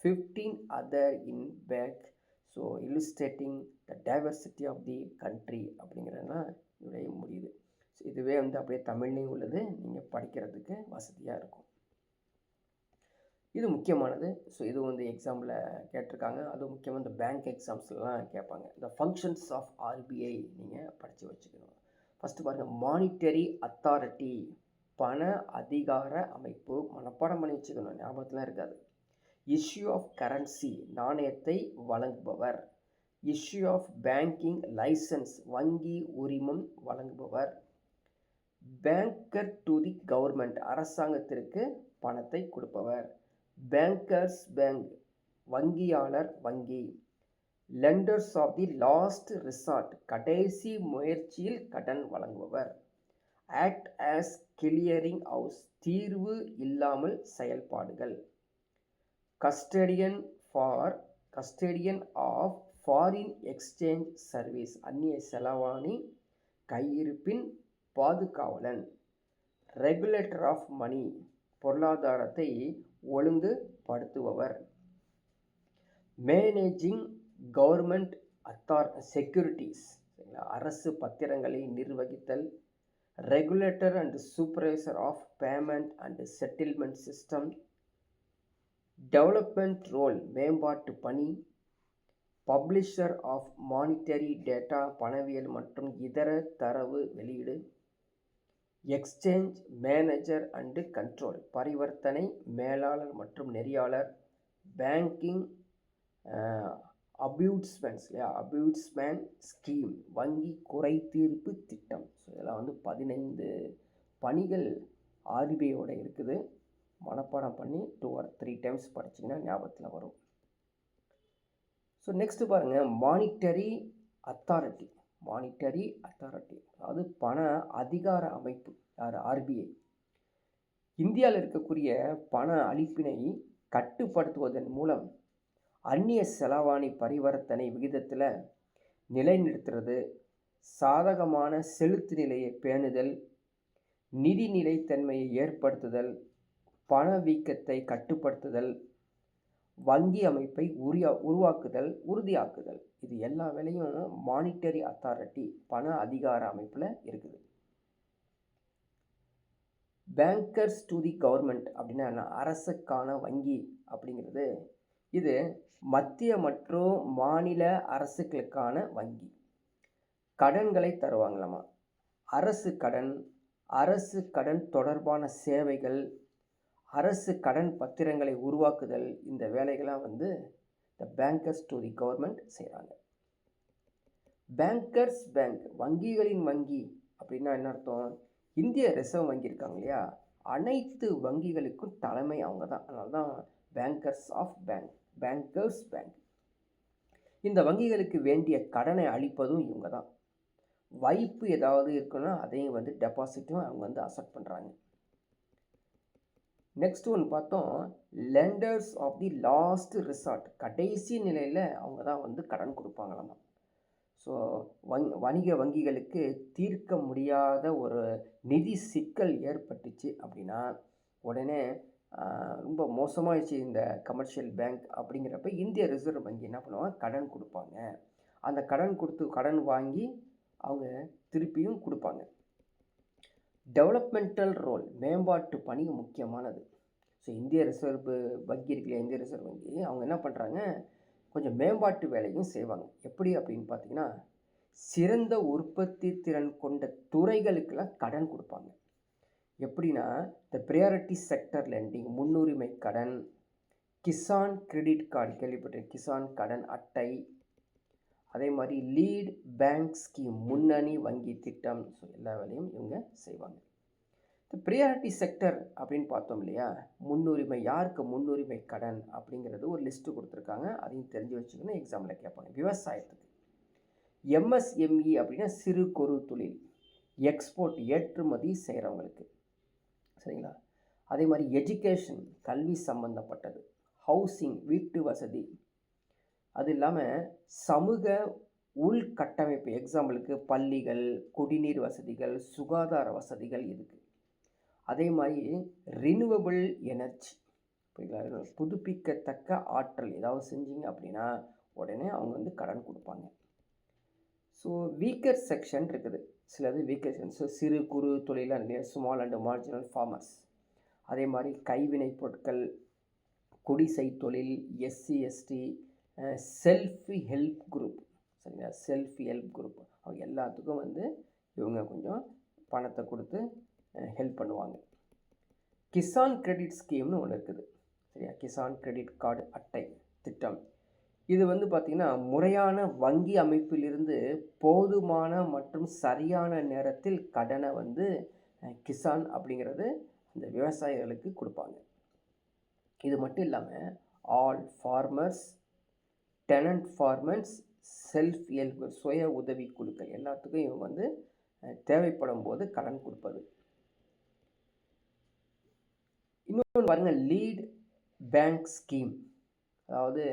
15 other in back. So illustrating the diversity of the country அப்படிங்கிறதுலாம் இதோடைய முடியுது. ஸோ இதுவே வந்து அப்படியே தமிழ்லேயும் உள்ளது, நீங்கள் படிக்கிறதுக்கு வசதியாக இருக்கும். இது முக்கியமானது. ஸோ இது வந்து எக்ஸாமில் கேட்டிருக்காங்க. அதுவும் முக்கியமாக இந்த பேங்க் எக்ஸாம்ஸ்லாம் கேட்பாங்க. இந்த ஃபங்க்ஷன்ஸ் ஆஃப் ஆர்பிஐ நீங்கள் படித்து வச்சுக்கணும். ஃபஸ்ட்டு பாருங்கள், மானிட்டரி அத்தாரிட்டி, பண அதிகார அமைப்பு. மனப்பாடம் பண்ணி வச்சுக்கணும், ஞாபகத்தில் இருக்காது. இஷ்யூ ஆஃப் கரன்சி, நாணயத்தை வழங்குபவர். இஷ்யூ ஆஃப் பேங்கிங் லைசன்ஸ், வங்கி உரிமம் வழங்குபவர். பேங்கர் டு தி கவர்மெண்ட், அரசாங்கத்திற்கு பணத்தை கொடுப்பவர். பேங்கர்ஸ் பேங்க், வங்கியாளர் வங்கி. Lenders of the last resort, கடைசி முயற்சியில் கடன் வழங்குபவர். ஆக்ட் ஆஸ் கிளியரிங் ஹவுஸ், தீர்வு இல்லாமல் செயல்பாடுகள். Custodian of foreign exchange service, அந்நிய செலவாணி கையிருப்பின் பாதுகாவலன். ரெகுலேட்டர் ஆஃப் மணி, பொருளாதாரத்தை ஒழுங்குபடுத்துபவர். மேனேஜிங் கவர்மெண்ட் செக்யூரிட்டிஸ், அரசு பத்திரங்களை நிர்வகித்தல். Regulator and supervisor of payment and settlement system. Development role, மேம்பாட்டு பணி. பப்ளிஷர் ஆஃப் மானிட்டரி டேட்டா, பணவியல் மற்றும் இதர தரவு வெளியீடு. எக்ஸ்சேஞ்ச் மேனேஜர் அண்டு கண்ட்ரோல், பரிவர்த்தனை மேலாளர் மற்றும் நெறியாளர். பேங்கிங் அபியூட்ஸ்மேன் ஸ்கீம், வங்கி குறை தீர்ப்பு திட்டம். ஸோ இதெல்லாம் வந்து 15 பணிகள் ஆர்பிஐயோட இருக்குது. மனப்பாடம் பண்ணி 2 or 3 times படிச்சிங்கன்னா ஞாபகத்தில் வரும். ஸோ நெக்ஸ்ட்டு பாருங்கள், மானிட்டரி அத்தாரிட்டி, அதாவது பண அதிகார அமைப்பு. யார்? ஆர்பிஐ. இந்தியாவில் இருக்கக்கூடிய பண அளிப்பினை கட்டுப்படுத்துவதன் மூலம் அந்நிய செலவாணி பரிவர்த்தனை விகிதத்தில் நிலைநிறுத்துறது, சாதகமான செலுத்து நிலையை பேணுதல், நிதி நிலைத்தன்மையை ஏற்படுத்துதல், பணவீக்கத்தை கட்டுப்படுத்துதல், வங்கி அமைப்பை உறுதியாக்குதல். இது எல்லா வேலையும் மானிட்டரி அத்தாரிட்டி, பண அதிகார அமைப்பில் இருக்குது. பேங்கர்ஸ் டு தி கவர்மெண்ட் அப்படின்னா அரசுக்கான வங்கி அப்படிங்கிறது, இது மத்திய மற்றும் மாநில அரசுகளுக்கான வங்கி. கடன்களை தருவாங்களாமா. அரசு கடன் தொடர்பான சேவைகள், அரசு கடன் பத்திரங்களை உருவாக்குதல், இந்த வேலைகளாம் வந்து இந்த பேங்கர்ஸ் டு தி கவர்மெண்ட் செய்கிறாங்க. பேங்கர்ஸ் பேங்க், வங்கிகளின் வங்கி அப்படின்னா என்ன அர்த்தம்? இந்திய ரிசர்வ் வங்கி இருக்காங்க இல்லையா, அனைத்து வங்கிகளுக்கும் தலைமை அவங்க தான். அதனால தான் பேங்கர்ஸ் பேங்க். இந்த வங்கிகளுக்கு வேண்டிய கடனை அளிப்பதும் இவங்க தான். வைப்பு ஏதாவது இருக்குன்னா அதையும் வந்து டெபாசிட்டும் அவங்க வந்து அசெப்ட் பண்ணுறாங்க. நெக்ஸ்ட் ஒன்று பார்த்தோம், lenders of the last resort, கடைசி நிலையில் அவங்க தான் வந்து கடன் கொடுப்பாங்களாமா. ஸோ வணிக வங்கிகளுக்கு தீர்க்க முடியாத ஒரு நிதி சிக்கல் ஏற்பட்டுச்சு அப்படின்னா உடனே ரொம்ப மோசமாகிடுச்சு இந்த கமர்ஷியல் பேங்க் அப்படிங்கிறப்ப இந்திய ரிசர்வ் வங்கி என்ன பண்ணுவாங்க, கடன் கொடுப்பாங்க. அந்த கடன் வாங்கி அவங்க திருப்பியும் கொடுப்பாங்க. டெவலப்மெண்டல் ரோல், மேம்பாட்டு பணி முக்கியமானது. ஸோ இந்திய ரிசர்வ் வங்கி இருக்குல்லையா, இந்திய ரிசர்வ் வங்கி அவங்க என்ன பண்ணுறாங்க, கொஞ்சம் மேம்பாட்டு வேலையும் செய்வாங்க. எப்படி அப்படின்னு பார்த்தீங்கன்னா, சிறந்த உற்பத்தி திறன் கொண்ட துறைகளுக்கெல்லாம் கடன் கொடுப்பாங்க. எப்படின்னா, இந்த ப்ரியாரிட்டி செக்டர் லெண்டிங், முன்னுரிமை கடன், கிசான் கிரெடிட் கார்டு கேள்விப்பட்டிருக்கேன், கிசான் கடன் அட்டை, அதே மாதிரி லீட் பேங்க் ஸ்கீம், முன்னணி வங்கி திட்டம். ஸோ எல்லா வேலையும் இவங்க செய்வாங்க. இந்த ப்ரியாரிட்டி செக்டர் அப்படின்னு பார்த்தோம் இல்லையா, முன்னுரிமை, யாருக்கு முன்னுரிமை கடன் அப்படிங்கிறது ஒரு லிஸ்ட்டு கொடுத்துருக்காங்க. அதையும் தெரிஞ்சு வச்சுக்கணும், எக்ஸாமில் கேட்பாங்க. விவசாயத்துக்கு எம்எஸ்எம்இ அப்படின்னா சிறு குறு தொழில், எக்ஸ்போர்ட் ஏற்றுமதி செய்கிறவங்களுக்கு, சரிங்களா. அதே மாதிரி எஜுகேஷன், கல்வி சம்பந்தப்பட்டது, ஹவுசிங், வீட்டு வசதி, அது இல்லாமல் சமூக உள்கட்டமைப்பு, எக்ஸாம்பிளுக்கு பள்ளிகள், குடிநீர் வசதிகள், சுகாதார வசதிகள் இருக்குது. அதே மாதிரி ரினியூவபிள் எனர்ஜி, புரியுங்களா, புதுப்பிக்கத்தக்க ஆற்றல் ஏதாவது செஞ்சீங்க அப்படின்னா உடனே அவங்க கடன் கொடுப்பாங்க. ஸோ வீக்கர் செக்ஷன் இருக்குது, சிலது வீக்கர் செக்ஷன். ஸோ சிறு குறு தொழிலாக இல்லையா, ஸ்மால் அண்ட் மார்ஜினல் ஃபார்மர்ஸ். அதே மாதிரி கைவினை பொருட்கள், குடிசை தொழில், SC ST, self help group, சரிங்களா, செல்ஃப் ஹெல்ப் குரூப். அவங்க எல்லாத்துக்கும் இவங்க கொஞ்சம் பணத்தை கொடுத்து ஹெல்ப் பண்ணுவாங்க. கிசான் கிரெடிட் ஸ்கீம்னு ஒன்று இருக்குது, சரியா, கிசான் கிரெடிட் கார்டு அட்டை திட்டம். இது பார்த்திங்கன்னா முறையான வங்கி அமைப்பிலிருந்து போதுமான மற்றும் சரியான நேரத்தில் கடனை கிசான் அப்படிங்கிறது அந்த விவசாயிகளுக்கு கொடுப்பாங்க. இது மட்டும் இல்லாமல் all farmers, tenant farmers, self help, சுய உதவி குழுக்கள் எல்லாத்துக்கும் இவங்க தேவைப்படும் போது கடன் கொடுப்பது. இன்னொன்று பாருங்கள், லீட் பேங்க் ஸ்கீம். அதாவது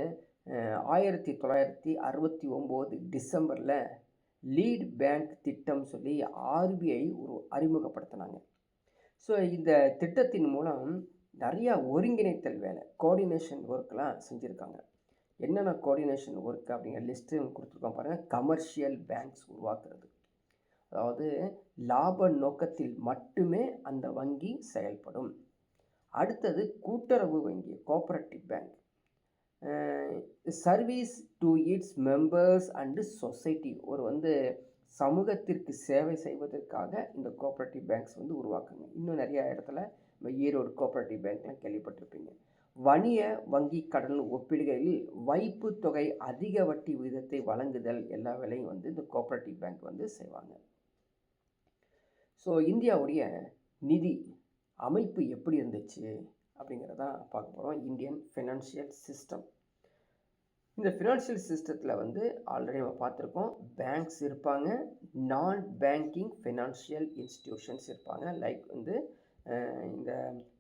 1969 டிசம்பரில் லீட் பேங்க் திட்டம் சொல்லி ஆர்பிஐ அறிமுகப்படுத்தினாங்க. ஸோ இந்த திட்டத்தின் மூலம் நிறையா ஒருங்கிணைத்தல் வேலை, கோஆர்டினேஷன் ஒர்க்லாம் செஞ்சுருக்காங்க. என்னென்ன கோஆர்டினேஷன் ஒர்க் அப்படிங்கிற லிஸ்ட்டு கொடுத்துருக்கோம் பாருங்கள். கமர்ஷியல் பேங்க்ஸ் உருவாக்குறது, அதாவது லாப நோக்கத்தில் மட்டுமே அந்த வங்கி செயல்படும். அடுத்தது கூட்டுறவு வங்கி, cooperative bank, service to it's members and society. ஒரு சமூகத்திற்கு சேவை செய்வதற்காக இந்த கோஆபரேட்டிவ் பேங்க்ஸ் உருவாக்குங்க. இன்னும் நிறையா இடத்துல ஈரோடு கோஆபரேட்டிவ் பேங்க்லாம் கேள்விப்பட்டிருப்பீங்க. வணிக வங்கி கடன் ஒப்பிடுகையில் வைப்பு தொகை அதிக வட்டி விகிதத்தை வழங்குதல் எல்லா வேலையும் இந்த கோஆபரேட்டிவ் பேங்க் செய்வாங்க. ஸோ இந்தியாவுடைய நிதி அமைப்பு எப்படி இருந்துச்சு அப்படிங்கிறதான் பார்க்க போகிறோம். Indian financial system. இந்த ஃபினான்ஷியல் சிஸ்டத்தில் ஆல்ரெடி நம்ம பார்த்துருக்கோம். பேங்க்ஸ் இருப்பாங்க, நான் பேங்கிங் ஃபினான்ஷியல் இன்ஸ்டிடியூஷன்ஸ் இருப்பாங்க. லைக் இந்த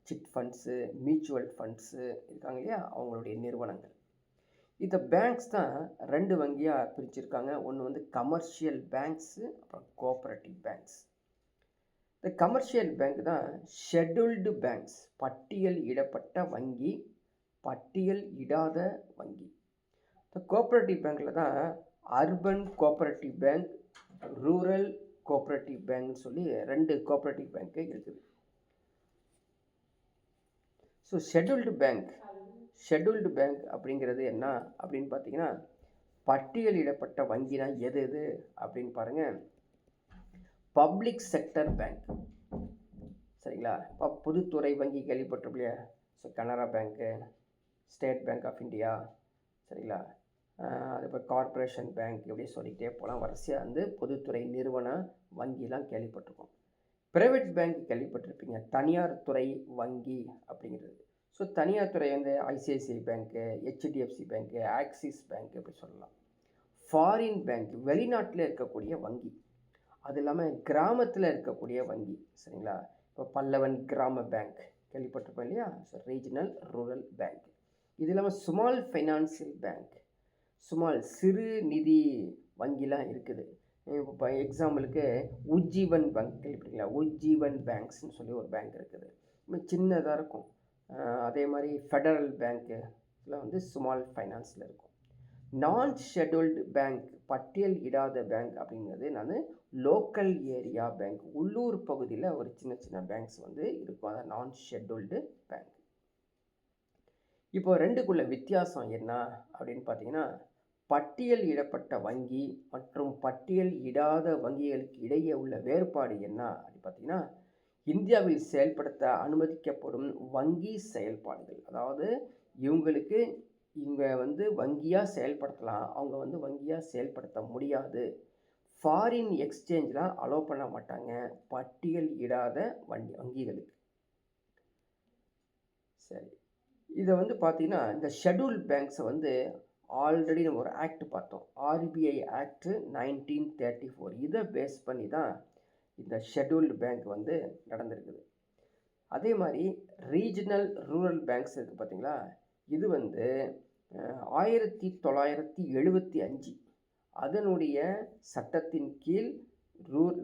சிட் ஃபண்ட்ஸு, மியூச்சுவல் ஃபண்ட்ஸு இருக்காங்க இல்லையா, அவங்களுடைய நிறுவனங்கள். இந்த பேங்க்ஸ் தான் 2 வங்கியாக பிரிச்சிருக்காங்க. ஒன்று கமர்ஷியல் பேங்க்ஸு, அப்புறம் கோஆபரேட்டிவ் பேங்க்ஸ். இந்த கமர்ஷியல் பேங்க் தான் ஷெட்யூல்டு பேங்க்ஸ், பட்டியல் இடப்பட்ட வங்கி, பட்டியல் இடாத வங்கி. இந்த கோஆபரேட்டிவ் பேங்க்கில் தான் urban cooperative bank, rural cooperative பேங்க்னு சொல்லி 2 கோஆபரேட்டிவ் பேங்க்கு இருக்குது. ஸோ ஷெட்யூல்டு பேங்க் அப்படிங்கிறது என்ன அப்படின்னு பார்த்தீங்கன்னா, பட்டியலிடப்பட்ட வங்கினா எது எது அப்படின்னு பாருங்கள். பப்ளிக் செக்டர் பேங்க், சரிங்களா. இப்போ பொதுத்துறை வங்கி கேள்விப்பட்டிருப்பீங்க. So Canara bank, state bank of India, சரிங்களா. அது இப்போ கார்ப்பரேஷன் பேங்க், இப்படி சொல்லிகிட்டே போகலாம். வரிசையாக பொதுத்துறை நிறுவன வங்கிலாம் கேள்விப்பட்டிருக்கோம். ப்ரைவேட் பேங்க் கேள்விப்பட்டிருப்பீங்க, தனியார் துறை வங்கி அப்படிங்கிறது. ஸோ தனியார் துறை ஐசிஐசிஐ பேங்க்கு, ஹெச்டிஎஃப்சி பேங்க்கு, ஆக்சிஸ் பேங்க் இப்படி சொல்லலாம். ஃபாரின் பேங்க், வெளிநாட்டில் இருக்கக்கூடிய வங்கி. அது இல்லாமல் கிராமத்தில் இருக்கக்கூடிய வங்கி, சரிங்களா. இப்போ பல்லவன் கிராம பேங்க் கேள்விப்பட்டிருப்போம் இல்லையா. So regional rural bank. இது இல்லாமல் ஸ்மால் ஃபைனான்சியல் பேங்க். சிறு நிதி வங்கிலாம் இருக்குது. இப்போ எக்ஸாம்பிளுக்கு உஜ்ஜீவன் பேங்க் கேள்விப்பட்டீங்களா? உஜ்ஜீவன் பேங்க்ஸ்ன்னு சொல்லி ஒரு பேங்க் இருக்குது. சின்னதாக இருக்கும். அதே மாதிரி ஃபெடரல் பேங்க்கு இதெல்லாம் வந்து ஸ்மால் ஃபைனான்ஸில் இருக்கும். நான் ஷெட்யூல்டு பேங்க், பட்டியல் இடாத பேங்க் அப்படிங்கிறது லோக்கல் ஏரியா பேங்க், உள்ளூர் பகுதியில் ஒரு சின்ன சின்ன பேங்க்ஸ் வந்து இருக்கும். அதான் நான் ஷெட்யூல்டு பேங்க். இப்போ ரெண்டுக்குள்ள வித்தியாசம் என்ன அப்படின்னு பார்த்தீங்கன்னா, பட்டியல் இடப்பட்ட வங்கி மற்றும் பட்டியல் இடாத வங்கிகளுக்கு இடையே உள்ள வேறுபாடு என்ன அப்படின்னு பார்த்தீங்கன்னா, இந்தியாவில் செயல்படுத்த அனுமதிக்கப்படும் வங்கி செயல்பாடுகள். அதாவது இவங்களுக்கு இவங்க வந்து வங்கியாக செயல்படுத்தலாம், அவங்க வந்து வங்கியாக செயல்படுத்த முடியாது. ஃபாரின் எக்ஸ்சேஞ்செலாம் அலோவ் பண்ண மாட்டாங்க பட்டியல் இடாத வங்கிகளுக்கு. சரி, இதை வந்து பார்த்தீங்கன்னா இந்த ஷெட்யூல் பேங்க்ஸை வந்து ஆல்ரெடி நம்ம ஒரு ஆக்ட் பார்த்தோம், ஆர்பிஐ ஆக்ட் 1934. இதை பேஸ் பண்ணி தான் இந்த ஷெட்யூல்டு பேங்க் வந்து நடந்திருக்குது. அதே மாதிரி ரீஜனல் ரூரல் பேங்க்ஸ் இருக்குது பார்த்தீங்களா, இது வந்து 1975 அதனுடைய சட்டத்தின் கீழ்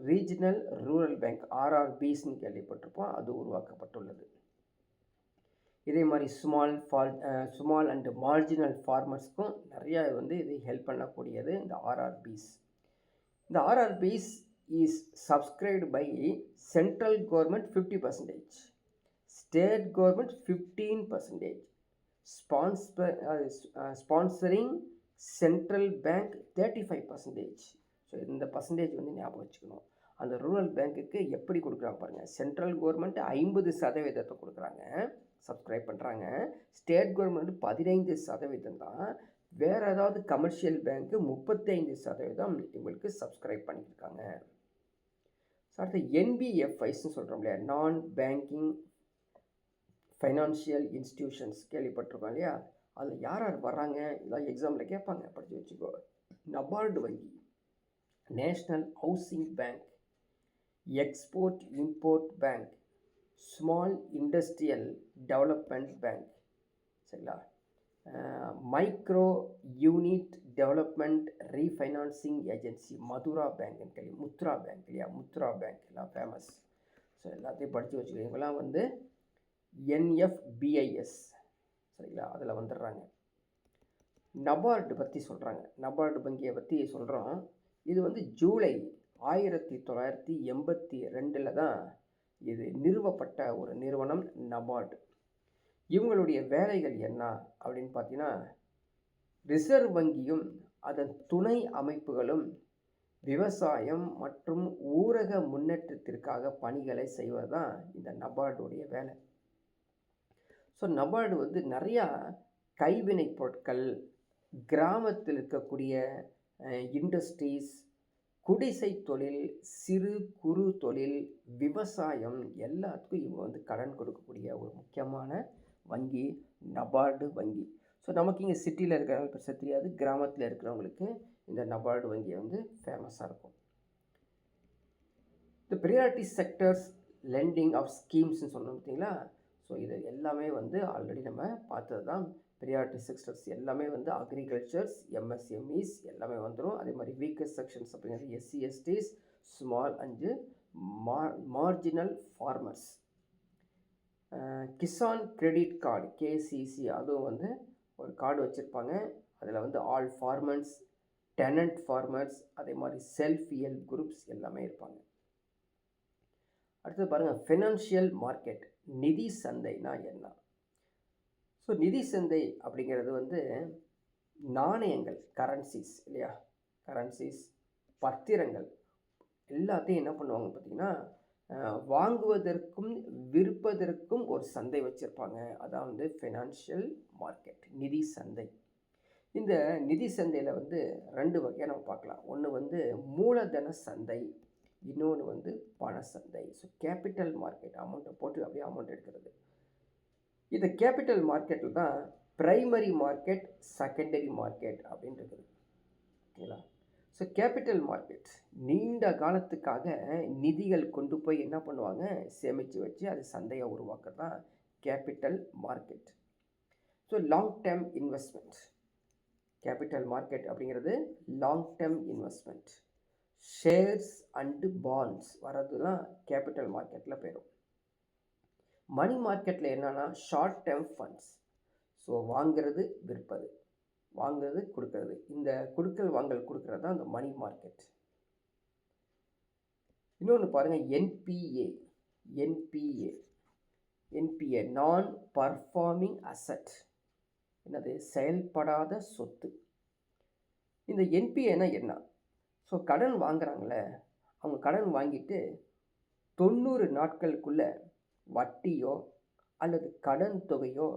ரீஜனல் ரூரல் பேங்க் ஆர்ஆர்பிஸ்ன்னு கேள்விப்பட்டிருப்போம், அது உருவாக்கப்பட்டுள்ளது. இதே மாதிரி ஸ்மால் அண்ட் மார்ஜினல் ஃபார்மர்ஸ்க்கும் நிறையா வந்து இது ஹெல்ப் பண்ணக்கூடியது இந்த ஆர்ஆர்பிஸ். இந்த RRBs is subscribed by central government 50%, state government 15%, sponsoring central bank 35%. So இந்த பர்சன்டேஜ் வந்து ஞாபகம் வச்சுக்கணும். அந்த ரூரல் பேங்க்குக்கு எப்படி கொடுக்குறாங்க பாருங்கள். சென்ட்ரல் கவர்மெண்ட் 50% கொடுக்குறாங்க, சப்ஸ்கிரைப் பண்ணுறாங்க. ஸ்டேட் கவர்மெண்ட் 15% தான். வேறு ஏதாவது கமர்ஷியல் பேங்க்கு 35% இவங்களுக்கு சப்ஸ்கிரைப் பண்ணியிருக்காங்க. அடுத்து என்பிஎஃப்ஐஸ்ன்னு சொல்கிறோம் இல்லையா, நான் பேங்கிங் ஃபைனான்ஷியல் இன்ஸ்டிடியூஷன்ஸ் கேள்விப்பட்டிருக்கோம் இல்லையா, அதில் யார் யார் வர்றாங்க, இதெல்லாம் எக்ஸாமில் கேட்பாங்க, படித்து வச்சுக்கோ. நபார்டு வங்கி, national housing bank, export import bank, small industrial development bank, சரிங்களா, micro unit development refinancing agency, Mudra bank இல்லையா, முத்ரா பேங்க் எல்லாம் ஃபேமஸ். ஸோ எல்லாத்தையும் படித்து வச்சுக்கோ. இவங்கெல்லாம் வந்து NFBIS, சரிங்களா, அதில் வந்துடுறாங்க. நபார்டு பற்றி சொல்கிறாங்க, நபார்டு வங்கியை பற்றி சொல்கிறோம். இது வந்து ஜூலை 1982 தான் இது நிறுவப்பட்ட ஒரு நிறுவனம் நபார்டு. இவங்களுடைய வேலைகள் என்ன அப்படின்னு பார்த்தீங்கன்னா, ரிசர்வ் வங்கியும் அதன் துணை அமைப்புகளும் விவசாயம் மற்றும் ஊரக முன்னேற்றத்திற்காக பணிகளை செய்வது தான் இந்த நபார்டுடைய வேலை. ஸோ நபார்டு வந்து நிறையா கைவினை பொருட்கள், கிராமத்தில் இருக்கக்கூடிய இண்டஸ்ட்ரீஸ், குடிசை தொழில், சிறு குறு தொழில், விவசாயம் எல்லாத்துக்கும் இவங்க வந்து கடன் கொடுக்கக்கூடிய ஒரு முக்கியமான வங்கி நபார்டு வங்கி. ஸோ நமக்கு இங்கே சிட்டியில் இருக்கிறவங்களுக்கு பெருசாக தெரியாது, கிராமத்தில் இருக்கிறவங்களுக்கு இந்த நபார்டு வங்கி வந்து ஃபேமஸாக இருக்கும். இந்த ப்ரியாரிட்டி செக்டர்ஸ் லெண்டிங் ஆஃப் ஸ்கீம்ஸ்ன்னு சொன்னோம் பார்த்தீங்களா. ஸோ இது எல்லாமே வந்து ஆல்ரெடி நம்ம பார்த்தது தான். ப்ரியாரிட்டி செக்டர்ஸ் எல்லாமே வந்து அக்ரிகல்ச்சர்ஸ், MSMEs எல்லாமே வந்துடும். அதே மாதிரி வீக்கஸ்ட் செக்ஷன்ஸ் அப்படிங்கிறது SC/STs, small and marginal farmers. Kisan credit card KCC, அதுவும் வந்து ஒரு கார்டு வச்சுருப்பாங்க. அதில் வந்து ஆல் ஃபார்மர்ஸ், டெனண்ட் ஃபார்மர்ஸ், அதே மாதிரி செல்ஃப் ஹெல்ப் குரூப்ஸ் எல்லாமே இருப்பாங்க. அடுத்து பாருங்கள், ஃபினான்ஷியல் மார்க்கெட், நிதி சந்தைனா என்ன? ஸோ நிதி சந்தை அப்படிங்கிறது வந்து நாணயங்கள், கரன்சிஸ் இல்லையா, கரன்சிஸ், பத்திரங்கள் எல்லாத்தையும் என்ன பண்ணுவாங்க பார்த்திங்கன்னா, வாங்குவதற்கும் விற்பதற்கும் ஒரு சந்தை வச்சுருப்பாங்க. அதான் வந்து ஃபினான்ஷியல் மார்க்கெட், நிதி சந்தை. இந்த நிதி சந்தையில் வந்து 2 வகையாக நம்ம பார்க்கலாம். ஒன்று வந்து மூலதன சந்தை, இன்னொன்று வந்து பண சந்தை. ஸோ கேபிட்டல் மார்க்கெட், அமௌண்ட்டை போட்டு அப்படியே அமௌண்ட் எடுக்கிறது. இந்த கேபிட்டல் மார்க்கெட்டில் தான் ப்ரைமரி மார்க்கெட், செகண்டரி மார்க்கெட் அப்படின்னு இருக்குது, ஓகேங்களா. ஸோ கேபிட்டல் மார்க்கெட் நீண்ட காலத்துக்காக நிதிகள் கொண்டு போய் என்ன பண்ணுவாங்க, சேமித்து வச்சு அது சந்தையை உருவாக்குறது தான் capital market. So long term investment, capital market அப்படிங்கிறது long term investment. Shares and bonds வரதுலாம் கேபிட்டல் மார்க்கெட்டில் போயிடும். மணி மார்க்கெட்டில் என்னன்னா ஷார்ட் டேர்ம் ஃபண்ட்ஸ். ஸோ வாங்கிறது விற்பது, வாங்குறது கொடுக்கறது, இந்த கொடுக்கல் வாங்கல் கொடுக்கறது தான் அந்த மணி மார்க்கெட். இன்னொன்று பாருங்கள், என்பிஏ நான் பர்ஃபார்மிங் அசட். என்னது? செயல்படாத சொத்து. இந்த என்பிஏனா என்ன? ஸோ கடன் வாங்குறாங்களே, அவங்க கடன் வாங்கிட்டு 90 நாட்களுக்குள்ள வட்டியோ அல்லது கடன் தொகையோ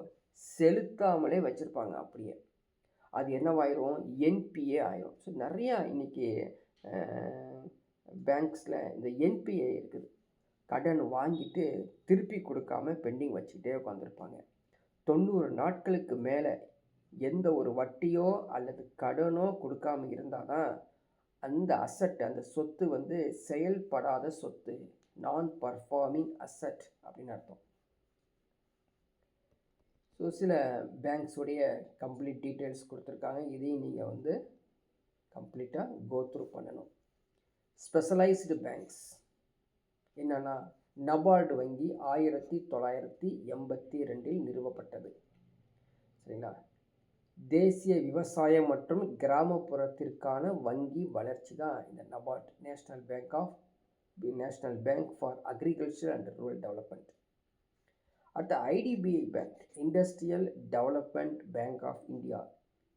செலுத்தாமலே வச்சுருப்பாங்க அப்படியே. அது என்னவாயிரும்? என்பிஏ ஆயிரும். ஸோ நிறையா இன்றைக்கி பேங்க்ஸில் இந்த என்பிஏ இருக்குது. கடன் வாங்கிட்டு திருப்பி கொடுக்காம பெண்டிங் வச்சுக்கிட்டே உட்காந்துருப்பாங்க. 90 நாட்களுக்கு மேலே எந்த ஒரு வட்டியோ அல்லது கடனோ கொடுக்காம இருந்தால் தான் அந்த அசட், அந்த சொத்து வந்து செயல்படாத சொத்து, நான் பர்ஃபார்மிங் அசட் அப்படின்னு அர்த்தம். ஸோ சில பேங்க்ஸுடைய கம்ப்ளீட் டீட்டெயில்ஸ் கொடுத்துருக்காங்க. இதையும் நீங்கள் வந்து கம்ப்ளீட்டாக கோத்ரூ பண்ணணும். ஸ்பெஷலைஸ்டு பேங்க்ஸ் என்னென்னா, நபார்டு வங்கி 1982 நிறுவப்பட்டது. சரிங்களா? தேசிய விவசாயம் மற்றும் கிராமப்புறத்திற்கான வங்கி வளர்ச்சி தான் இந்த NABARD, national bank for agriculture and rural development. அடுத்த IDBI bank, industrial development bank of India,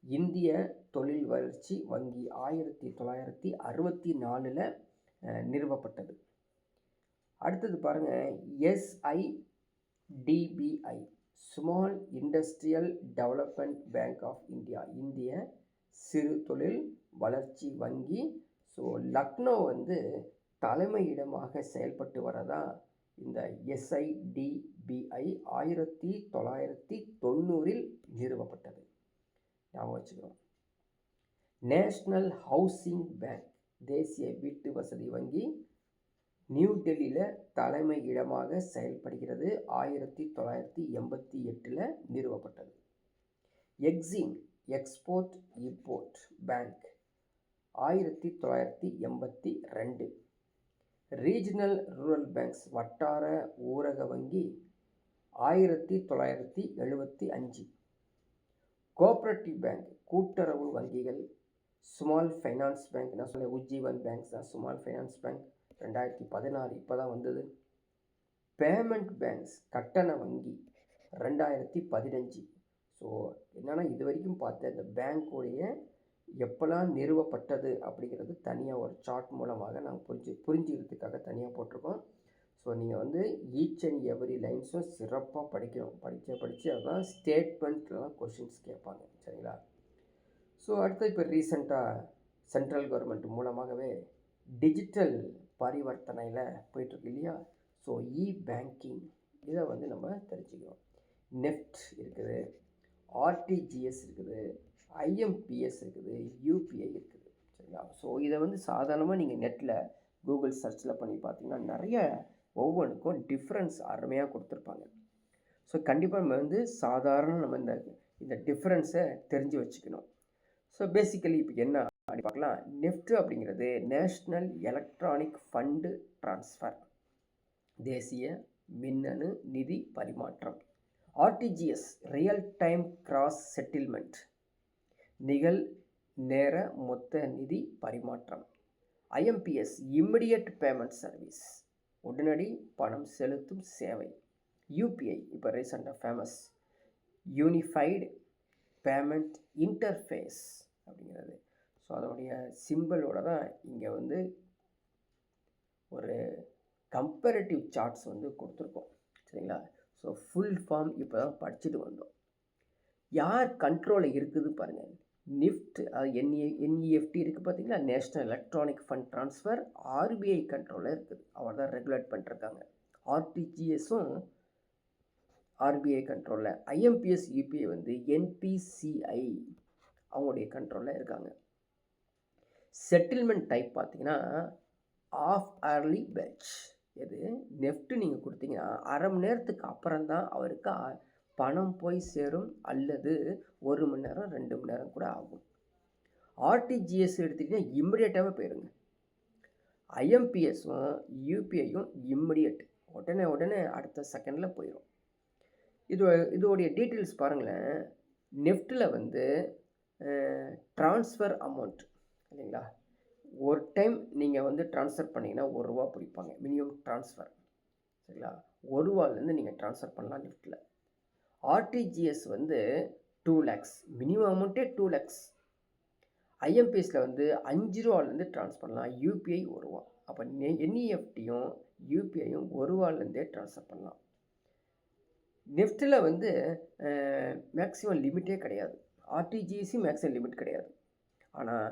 இந்திய தொழில் வளர்ச்சி வங்கி 1964 நிறுவப்பட்டது. அடுத்தது பாருங்கள், SIDBI, small industrial development bank of India, இந்திய சிறு தொழில் வளர்ச்சி வங்கி. ஸோ லக்னோ வந்து தலைமையிடமாக செயல்பட்டு வரதா இந்த எஸ்ஐடிபிஐ 1990 நிறுவப்பட்டது. ஞாபகம் வச்சுக்கிறோம். நேஷ்னல் ஹவுசிங் பேங்க், தேசிய வீட்டு வசதி வங்கி, நியூ டெல்லியில் தலைமை இடமாக செயல்படுகிறது. 1988 நிறுவப்பட்டது. Exim, export import bank, 1982. Regional rural banks, வட்டார ஊரக வங்கி, 1975. கோஆப்ரேட்டிவ் பேங்க், கூட்டுறவு வங்கிகள், ஸ்மால் ஃபைனான்ஸ் பேங்க், நான் சொல்ல உஜ்ஜீவன் பேங்க்ஸ் தான் ஸ்மால் ஃபைனான்ஸ் பேங்க், 2016 இப்போ தான் வந்தது. பேமெண்ட் பேங்க்ஸ், கட்டண வங்கி, 2015. ஸோ என்னென்னா இது வரைக்கும் பார்த்த இந்த பேங்க்குடைய எப்போல்லாம் நிறுவப்பட்டது அப்படிங்கிறது தனியாக ஒரு சார்ட் மூலமாக நாங்கள் புரிஞ்சுக்கிறதுக்காக தனியாக போட்டிருக்கோம். ஸோ நீங்கள் வந்து ஈச் அண்ட் எவ்ரி லைன்ஸும் சிறப்பாக படிக்கணும். படித்து அதுதான் ஸ்டேட்மெண்ட்லாம் கொஷின்ஸ் கேட்பாங்க. சரிங்களா? ஸோ அடுத்து இப்போ ரீசெண்டாக சென்ட்ரல் கவர்மெண்ட் மூலமாகவே டிஜிட்டல் பரிவர்த்தனையில் போயிட்டுருக்கு இல்லையா? ஸோ பேங்கிங் இதை வந்து நம்ம தெரிஞ்சுக்கிறோம். நெஃப்ட் இருக்குது, ஆர்டிஜிஎஸ் இருக்குது, ஐஎம்பிஎஸ் இருக்குது, யூபிஐ இருக்குது. சரிங்களா? ஸோ இதை வந்து சாதாரணமாக நீங்கள் நெட்டில் கூகுள் சர்ச்சில் பண்ணி பார்த்தீங்கன்னா நிறைய ஒவ்வொன்றுக்கும் டிஃப்ரென்ஸ் அருமையாக கொடுத்துருப்பாங்க. ஸோ கண்டிப்பாக நம்ம வந்து சாதாரண நம்ம இந்த டிஃப்ரென்ஸை தெரிஞ்சு வச்சுக்கணும். ஸோ பேசிக்கலி இப்போ என்ன அப்படி பார்க்கலாம். நெஃப்ட் அப்படிங்கிறது நேஷ்னல் எலக்ட்ரானிக் ஃபண்டு ட்ரான்ஸ்ஃபர், தேசிய மின்னணு நிதி பரிமாற்றம். RTGS, real time cross settlement, நிகழ் நேர மொத்த நிதி பரிமாற்றம். ஐஎம்பிஎஸ், இம்மிடியட் பேமெண்ட் சர்வீஸ், உடனடி பணம் செலுத்தும் சேவை. யூபிஐ, இப்போ ரீசெண்டாக ஃபேமஸ், யூனிஃபைடு பேமெண்ட் இன்டர்ஃபேஸ் அப்படிங்கிறது. ஸோ அதனுடைய சிம்பிளோட தான் இங்கே வந்து ஒரு கம்பேரிட்டிவ் சார்ட்ஸ் வந்து கொடுத்துருக்கோம். சரிங்களா? ஸோ ஃபுல் ஃபார்ம் இப்போ தான் படிச்சுட்டு வந்தோம். யார் கண்ட்ரோலில் இருக்குது பாருங்கள். நிஃப்ட், அது என்இஎஃப்டி இருக்குது பார்த்தீங்களா, national electronic fund transfer, RBI கண்ட்ரோலில் இருக்குது. அவர் தான் ரெகுலேட் பண்ணிருக்காங்க. ஆர்டிஜிஎஸும் ஆர்பிஐ கண்ட்ரோலில். ஐஎம்பிஎஸ் யூபிஐ வந்து என்பிசிஐ அவங்களுடைய கண்ட்ரோலில் இருக்காங்க. செட்டில்மெண்ட் டைப் பார்த்தீங்கன்னா ஆஃப் ஏர்லி பேட்ச். எது நெஃப்ட் நீங்கள் கொடுத்தீங்கன்னா அரை மணி நேரத்துக்கு அப்புறம் தான் அவருக்கு பணம் போய் சேரும், அல்லது 1 மணி நேரம் 2 மணி நேரம் கூட ஆகும். ஆர்டிஜிஎஸ் எடுத்துக்கிட்டிங்கன்னா இம்மிடியேட்டாகவே போயிருங்க. ஐஎம்பிஎஸும் யூபிஐயும் இம்மிடியட், உடனே அடுத்த செகண்டில் போயிடும். இதோடைய டீட்டெயில்ஸ் பாருங்களேன். நெஃப்ட்டில் வந்து ட்ரான்ஸ்ஃபர் அமௌண்ட் இல்லைங்களா, ஒரு டைம் நீங்கள் வந்து ட்ரான்ஸ்ஃபர் பண்ணிங்கன்னா ₹1 பிடிப்பாங்க மினிமம் ட்ரான்ஸ்ஃபர், சரிங்களா. ₹1 நீங்கள் ட்ரான்ஸ்ஃபர் பண்ணலாம் நெஃப்ட்டில். ஆர்டிஜிஎஸ் வந்து 2 lakhs, மினிமம் அமௌண்ட்டே 2 lakhs. ஐஎம்பிஎஸில் வந்து ₹5 ட்ரான்ஸ்ஃபர் பண்ணலாம், யூபிஐ ₹1. அப்போ என்இஎஃப்டியும் யூபிஐயும் ₹1 ட்ரான்ஸ்ஃபர் பண்ணலாம். நெஃப்ட்டில் வந்து மேக்ஸிமம் லிமிட்டே கிடையாது, ஆர்டிஜிஎஸும் மேக்ஸிமம் லிமிட் கிடையாது. ஆனால்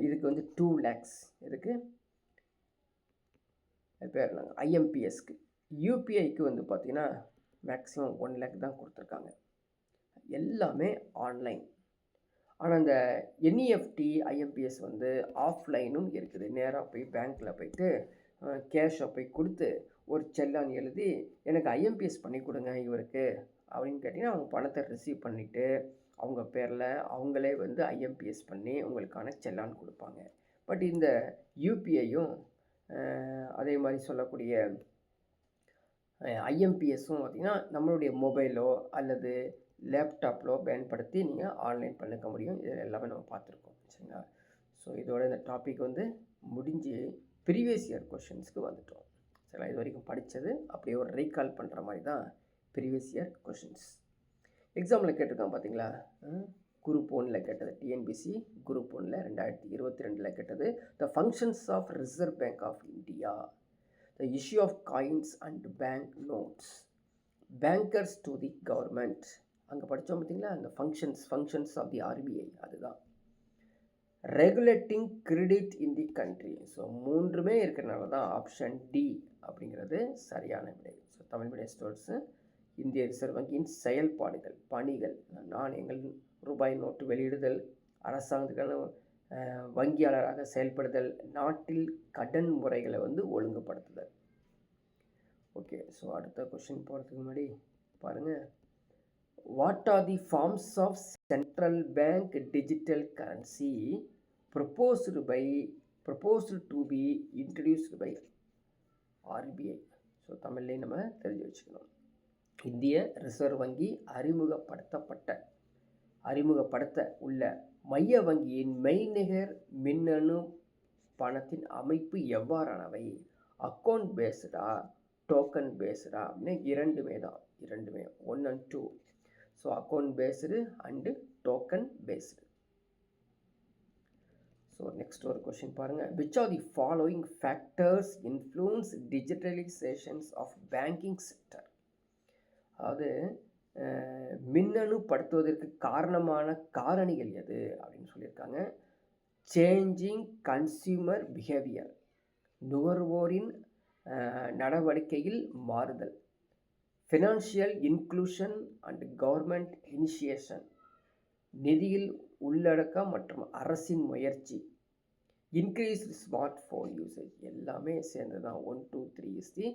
இதுக்கு வந்து 2 lakhs, இதுக்கு பேர் நாங்கள் ஐஎம்பிஎஸ்க்கு. யூபிஐக்கு வந்து பார்த்திங்கன்னா மேக்ஸிமம் 1 lakh தான் கொடுத்துருக்காங்க. எல்லாமே ஆன்லைன். ஆனால் இந்த என்இஎஃப்டி ஐஎம்பிஎஸ் வந்து ஆஃப்லைனும் இருக்குது. நேராக போய் பேங்க்கில் போய்ட்டு கேஷை போய் கொடுத்து ஒரு செல்லான் எழுதி எனக்கு ஐஎம்பிஎஸ் பண்ணி கொடுங்க இவருக்கு அப்படின்னு கேட்டிங்கன்னா அவங்க பணத்தை ரிசீவ் பண்ணிவிட்டு அவங்க பேரில் அவங்களே வந்து ஐஎம்பிஎஸ் பண்ணி உங்களுக்கான செல்லான் கொடுப்பாங்க. பட் இந்த யூபிஐயும் அதே மாதிரி சொல்லக்கூடிய ஐஎம்பிஎஸும் பார்த்திங்கன்னா நம்மளுடைய மொபைலோ அல்லது லேப்டாப்பிலோ பயன்படுத்தி நீங்கள் ஆன்லைன் பண்ணிக்க முடியும். இது எல்லாமே நம்ம பார்த்துருக்கோம், சரிங்களா. ஸோ இதோட இந்த டாபிக் வந்து முடிஞ்சு ப்ரீவியஸ் இயர் கொஷின்ஸ்க்கு வந்துட்டோம், சரிங்களா. இது வரைக்கும் படித்தது அப்படியே ஒரு ரீகால் பண்ணுற மாதிரி தான் ப்ரீவியஸ் இயர் கொஷின்ஸ். எக்ஸாமில் கேட்டிருக்கான் பார்த்தீங்களா, குரூப் 1ல் கேட்டது, டிஎன்பிசி குரூப் 1ல் 2022 கேட்டது. The functions of reserve bank of India, the issue of coins and bank notes, bankers to the government. அங்கே படித்தோம் பார்த்தீங்களா, அந்த ஃபங்க்ஷன்ஸ் ஆஃப் தி ஆர்பிஐ, அதுதான். Regulating credit in the country. So மூன்றுமே இருக்கிறனால தான் ஆப்ஷன் டி அப்படிங்கிறது சரியான விடை. ஸோ தமிழ் மீடியம் ஸ்டூடெண்ட்ஸு, இந்திய ரிசர்வ் வங்கியின் செயல்பாடுகள், பணிகள், நாணயங்கள், ரூபாய் நோட்டு வெளியிடுதல், அரசாங்கத்துக்கான வங்கியாளராக செயல்படுதல், நாட்டில் கடன் முறைகளை வந்து ஒழுங்குபடுத்துதல். ஓகே, ஸோ அடுத்த கொஷின் போகிறதுக்கு முன்னாடி பாருங்கள். What are the forms of central bank digital currency proposed to be introduced by RBI? So தமிழ்லேயும் நம்ம தெரிஞ்சு வச்சுக்கணும். இந்திய ரிசர்வ் வங்கி அறிமுகப்படுத்த உள்ள மைய வங்கியின் மெய்நிகர் மின்னணு பணத்தின் அமைப்பு எவ்வாறானவை? அக்கௌண்ட் பேஸ்டா, டோக்கன் பேஸ்டா அப்படின்னு இரண்டுமே 1 and 2. So account based and token based. So next ஒரு கொஷின் பாருங்கள். Which are the following factors influence digitalisations of banking sector? அதாவது மின்னணுப்படுத்துவதற்கு காரணமான காரணிகள் எது அப்படின்னு சொல்லியிருக்காங்க. சேஞ்சிங் கன்சியூமர் பிஹேவியர், நுகர்வோரின் நடவடிக்கையில் மாறுதல், financial inclusion and government initiation, நிதியில் உள்ளடக்கம் மற்றும் அரசின் முயற்சி, இன்க்ரீஸ்டு ஸ்மார்ட் ஃபோன் யூசேஜ். எல்லாமே சேர்ந்து தான் 1, 2, 3 இஸ் தி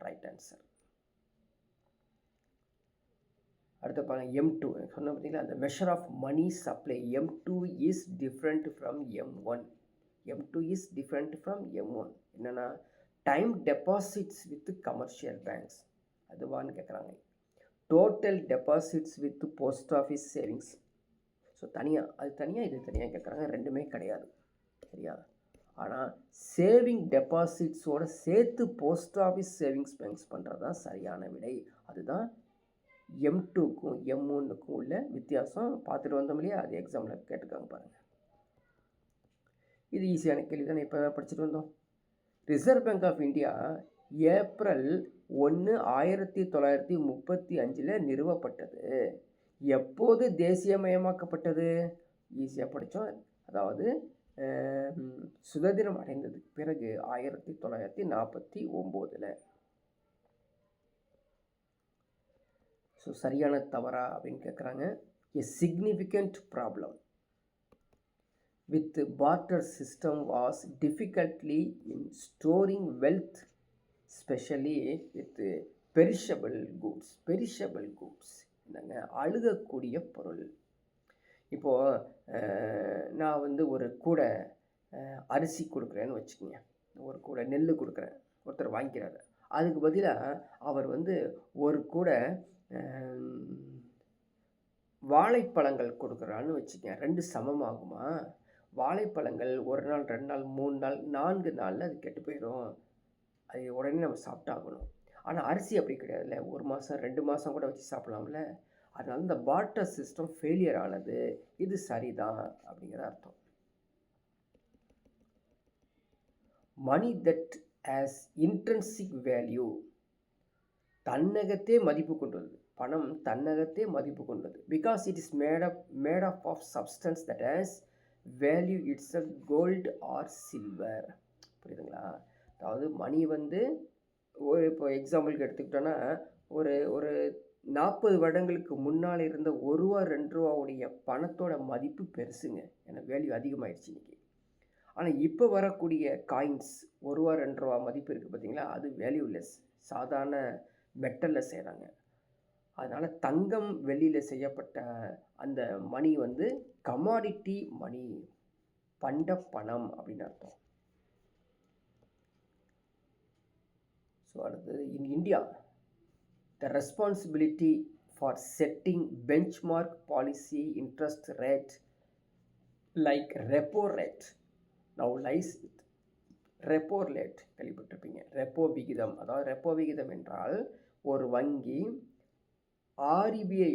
ரைட் ஆன்சர். அடுத்து பாருங்கள், M2 சொன்ன பார்த்தீங்களா, அந்த measure of money supply. M2 is different from M1. M2 is different from M1. என்னென்னா time deposits with commercial banks, அதுவான்னு கேட்குறாங்க. Total deposits with post office savings. So அது தனியாக இது தனியாக கேட்குறாங்க, ரெண்டுமே கிடையாது, சரியா. ஆனால் சேவிங் டெபாசிட்ஸோடு சேர்த்து போஸ்ட் ஆஃபீஸ் சேவிங்ஸ் பேங்க்ஸ் பண்ணுறது தான் சரியான விடை. அதுதான் M2க்கும் M1க்கும் உள்ள வித்தியாசம். பார்த்துட்டு வந்தோம் இல்லையா, அது எக்ஸாமில் கேட்டுக்காங்க பாருங்கள். இது ஈஸியான கேள்வி தானே, இப்போ படிச்சுட்டு வந்தோம். Reserve bank of India April 1, 1935 நிறுவப்பட்டது. எப்போது தேசியமயமாக்கப்பட்டது? ஈஸியாக படித்தோம். அதாவது சுதந்திரம் அடைந்ததுக்கு பிறகு 1949. ஸோ சரியான தவறா அப்படின்னு கேட்குறாங்க. எ significant problem with barter system was difficulty in storing wealth, especially with perishable goods. என்னங்க, அழுகக்கூடிய பொருள். இப்போது நான் வந்து ஒரு கூடை அரிசி கொடுக்குறேன்னு வச்சுக்கோங்க. ஒரு கூடை நெல் கொடுக்குறேன், ஒருத்தர் வாங்கிக்கிறாரு. அதுக்கு பதிலாக அவர் வந்து ஒரு கூடை வாழைப்பழங்கள் கொடுக்குறான்னு வச்சுக்கோங்க. 2 சமமாகுமா? வாழைப்பழங்கள் 1 நாள், 2 நாள், 3 நாள், 4 நாளில் அது கெட்டு போயிடும். அது உடனே நம்ம சாப்பிட்டாகணும். ஆனால் அரிசி அப்படி கிடையாதுல்ல. 1 மாதம் 2 மாதம் கூட வச்சு சாப்பிடலாம்ல. அதனால இந்த பார்ட்டர் சிஸ்டம் ஃபெயிலியர் ஆனது. இது சரிதான் அப்படிங்கிற அர்த்தம். Money that has intrinsic value, தன்னகத்தே மதிப்பு கொண்டது. பணம் தன்னகத்தே மதிப்பு கொண்டது. Because it is made up of substance that has value it's a gold or silver. புரியுதுங்களா? அதாவது மணி வந்து இப்போ எக்ஸாம்பிளுக்கு எடுத்துக்கிட்டோன்னா ஒரு ஒரு 40 வருடங்களுக்கு முன்னால் இருந்த ₹1 2 ரூபாவுடைய பணத்தோட மதிப்பு பெருசுங்க. ஏன்னா வேல்யூ அதிகமாகிடுச்சு இன்றைக்கி. ஆனால் இப்போ வரக்கூடிய காயின்ஸ் ₹1 2 ரூபா மதிப்பு இருக்குது பார்த்தீங்களா, அது வேல்யூலெஸ். சாதாரண மெட்டலில் செய்கிறாங்க. அதனால் தங்கம் வெள்ளியில் செய்யப்பட்ட அந்த மணி வந்து கமாடிட்டி மணி, பண்ட பணம் அப்படின்னு அர்த்தம். ஸோ அடுத்தது, in India the responsibility for setting benchmark policy interest rate like repo rate now lies with repo rate. கேள்விப்பட்டிருப்பீங்க. ரெப்போ விகிதம். அதாவது ரெப்போ விகிதம் என்றால் ஒரு வங்கி ஆர்பிஐ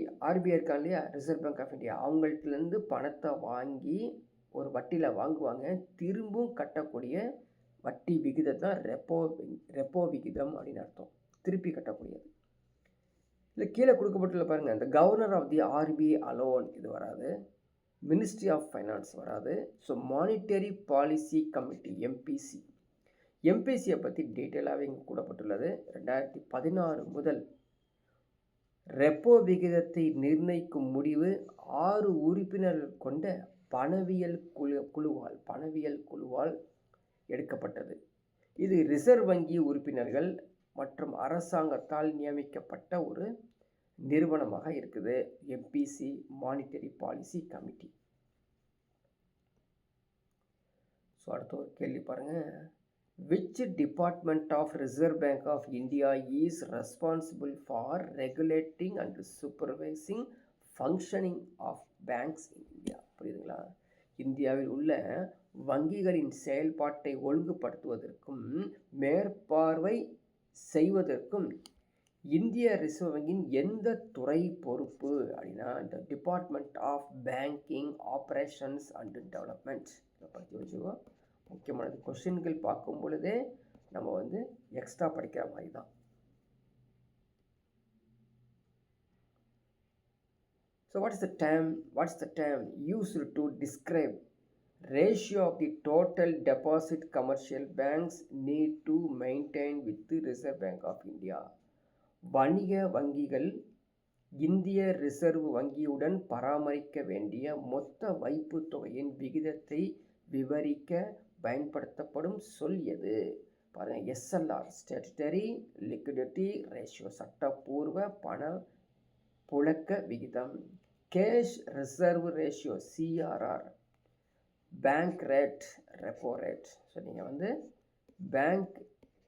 இருக்காங்க இல்லையா, ரிசர்வ் பேங்க் ஆஃப் இந்தியா, அவங்கள்ட்டேருந்து பணத்தை வாங்கி ஒரு வட்டியில் வாங்குவாங்க. திரும்பவும் கட்டக்கூடிய வட்டி விகிதம் தான் ரெப்போ விகிதம் அப்படின்னு அர்த்தம். திருப்பி கட்டக்கூடியது. இல்லை கீழே கொடுக்கப்பட்டுள்ள பாருங்கள், இந்த governor of the RBI alone இது வராது, மினிஸ்ட்ரி ஆஃப் ஃபைனான்ஸ் வராது. ஸோ மானிட்டரி பாலிசி கமிட்டி எம்பிசியை பற்றி டீட்டெயிலாகவே இங்கே கூடப்பட்டுள்ளது. 2016 முதல் ரெப்போ விகிதத்தை நிர்ணயிக்கும் முடிவு 6 உறுப்பினர்கள் கொண்ட பணவியல் குழுவால் எடுக்கப்பட்டது. இது ரிசர்வ் வங்கி உறுப்பினர்கள் மற்றும் அரசாங்கத்தால் நியமிக்கப்பட்ட ஒரு நிறுவனமாக இருக்குது. MPC, monetary policy committee. So அடுத்த ஒரு கேள்வி பாருங்கள். Which department of Reserve Bank of India is responsible for regulating and supervising functioning of banks in India? புரியுதுங்களா? இந்தியாவில் உள்ள வங்கிகளின் செயல்பாட்டை ஒழுங்குபடுத்துவதற்கும் மேற்பார்வை செய்வதற்கும் இந்திய ரிசர்வ் வங்கியின் எந்த துறை பொறுப்பு அப்படின்னா, இந்த department of banking operations and development. இதை பற்றி வச்சுக்கோ. முக்கியமானது. கொஸ்டின்கள் பார்க்கும் பொழுதே நம்ம வந்து எக்ஸ்ட்ரா படிக்கிற மாதிரி தான். So what is the term used to describe ratio of the total deposit commercial banks need to maintain with Reserve bank of India. வணிக வங்கிகள் இந்திய ரிசர்வ் வங்கியுடன் பராமரிக்க வேண்டிய மொத்த வைப்பு தொகையின் விகிதத்தை விவரிக்க பயன்படுத்தப்படும் சொல் எது? பாருங்கள், எஸ்எல்ஆர் ஸ்டாட்யூட்டரி லிக்விடிட்டி ரேஷியோ, சட்டப்பூர்வ பண புழக்க விகிதம். Cash reserve ratio CRR. Bank rate, repo rate. So நீங்கள் வந்து பேங்க்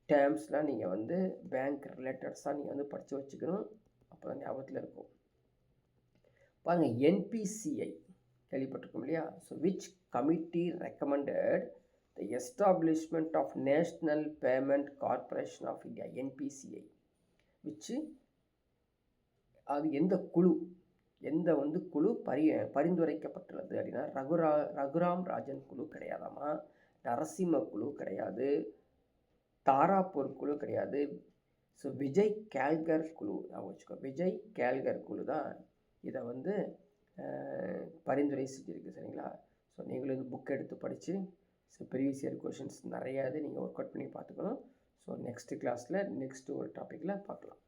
டேர்ம்ஸ்லாம் நீங்கள் வந்து பேங்க் ரிலேட்டட்ஸாக நீங்கள் வந்து படித்து வச்சுக்கணும். அப்போ தான் ஞாபகத்தில் இருக்கும். பாருங்கள், என்பிசிஐ கேள்விப்பட்டிருக்கோம் இல்லையா? So which committee recommended the establishment of national payment corporation of India, NPCI. Which அது எந்த குழு பரிந்துரைக்கப்பட்டுள்ளது அப்படின்னா, ரகுராம் ராஜன் குழு கிடையாதாமா, நரசிம்ம குழு கிடையாது, தாராப்பூர் குழு கிடையாது. ஸோ விஜய் கேல்கர் குழு வச்சுக்கோ. விஜய் கேல்கர் குழு தான் இதை வந்து பரிந்துரை செஞ்சுருக்கு. சரிங்களா? ஸோ நீங்களும் இது புக் எடுத்து படித்து ப்ரீவியஸ் இயர் கொஷின்ஸ் நிறையா இது நீங்கள் ஒர்க் அவுட் பண்ணி பார்த்துக்கணும். ஸோ நெக்ஸ்ட் கிளாஸில் நெக்ஸ்ட்டு ஒரு டாப்பிக்கில் பார்க்கலாம்.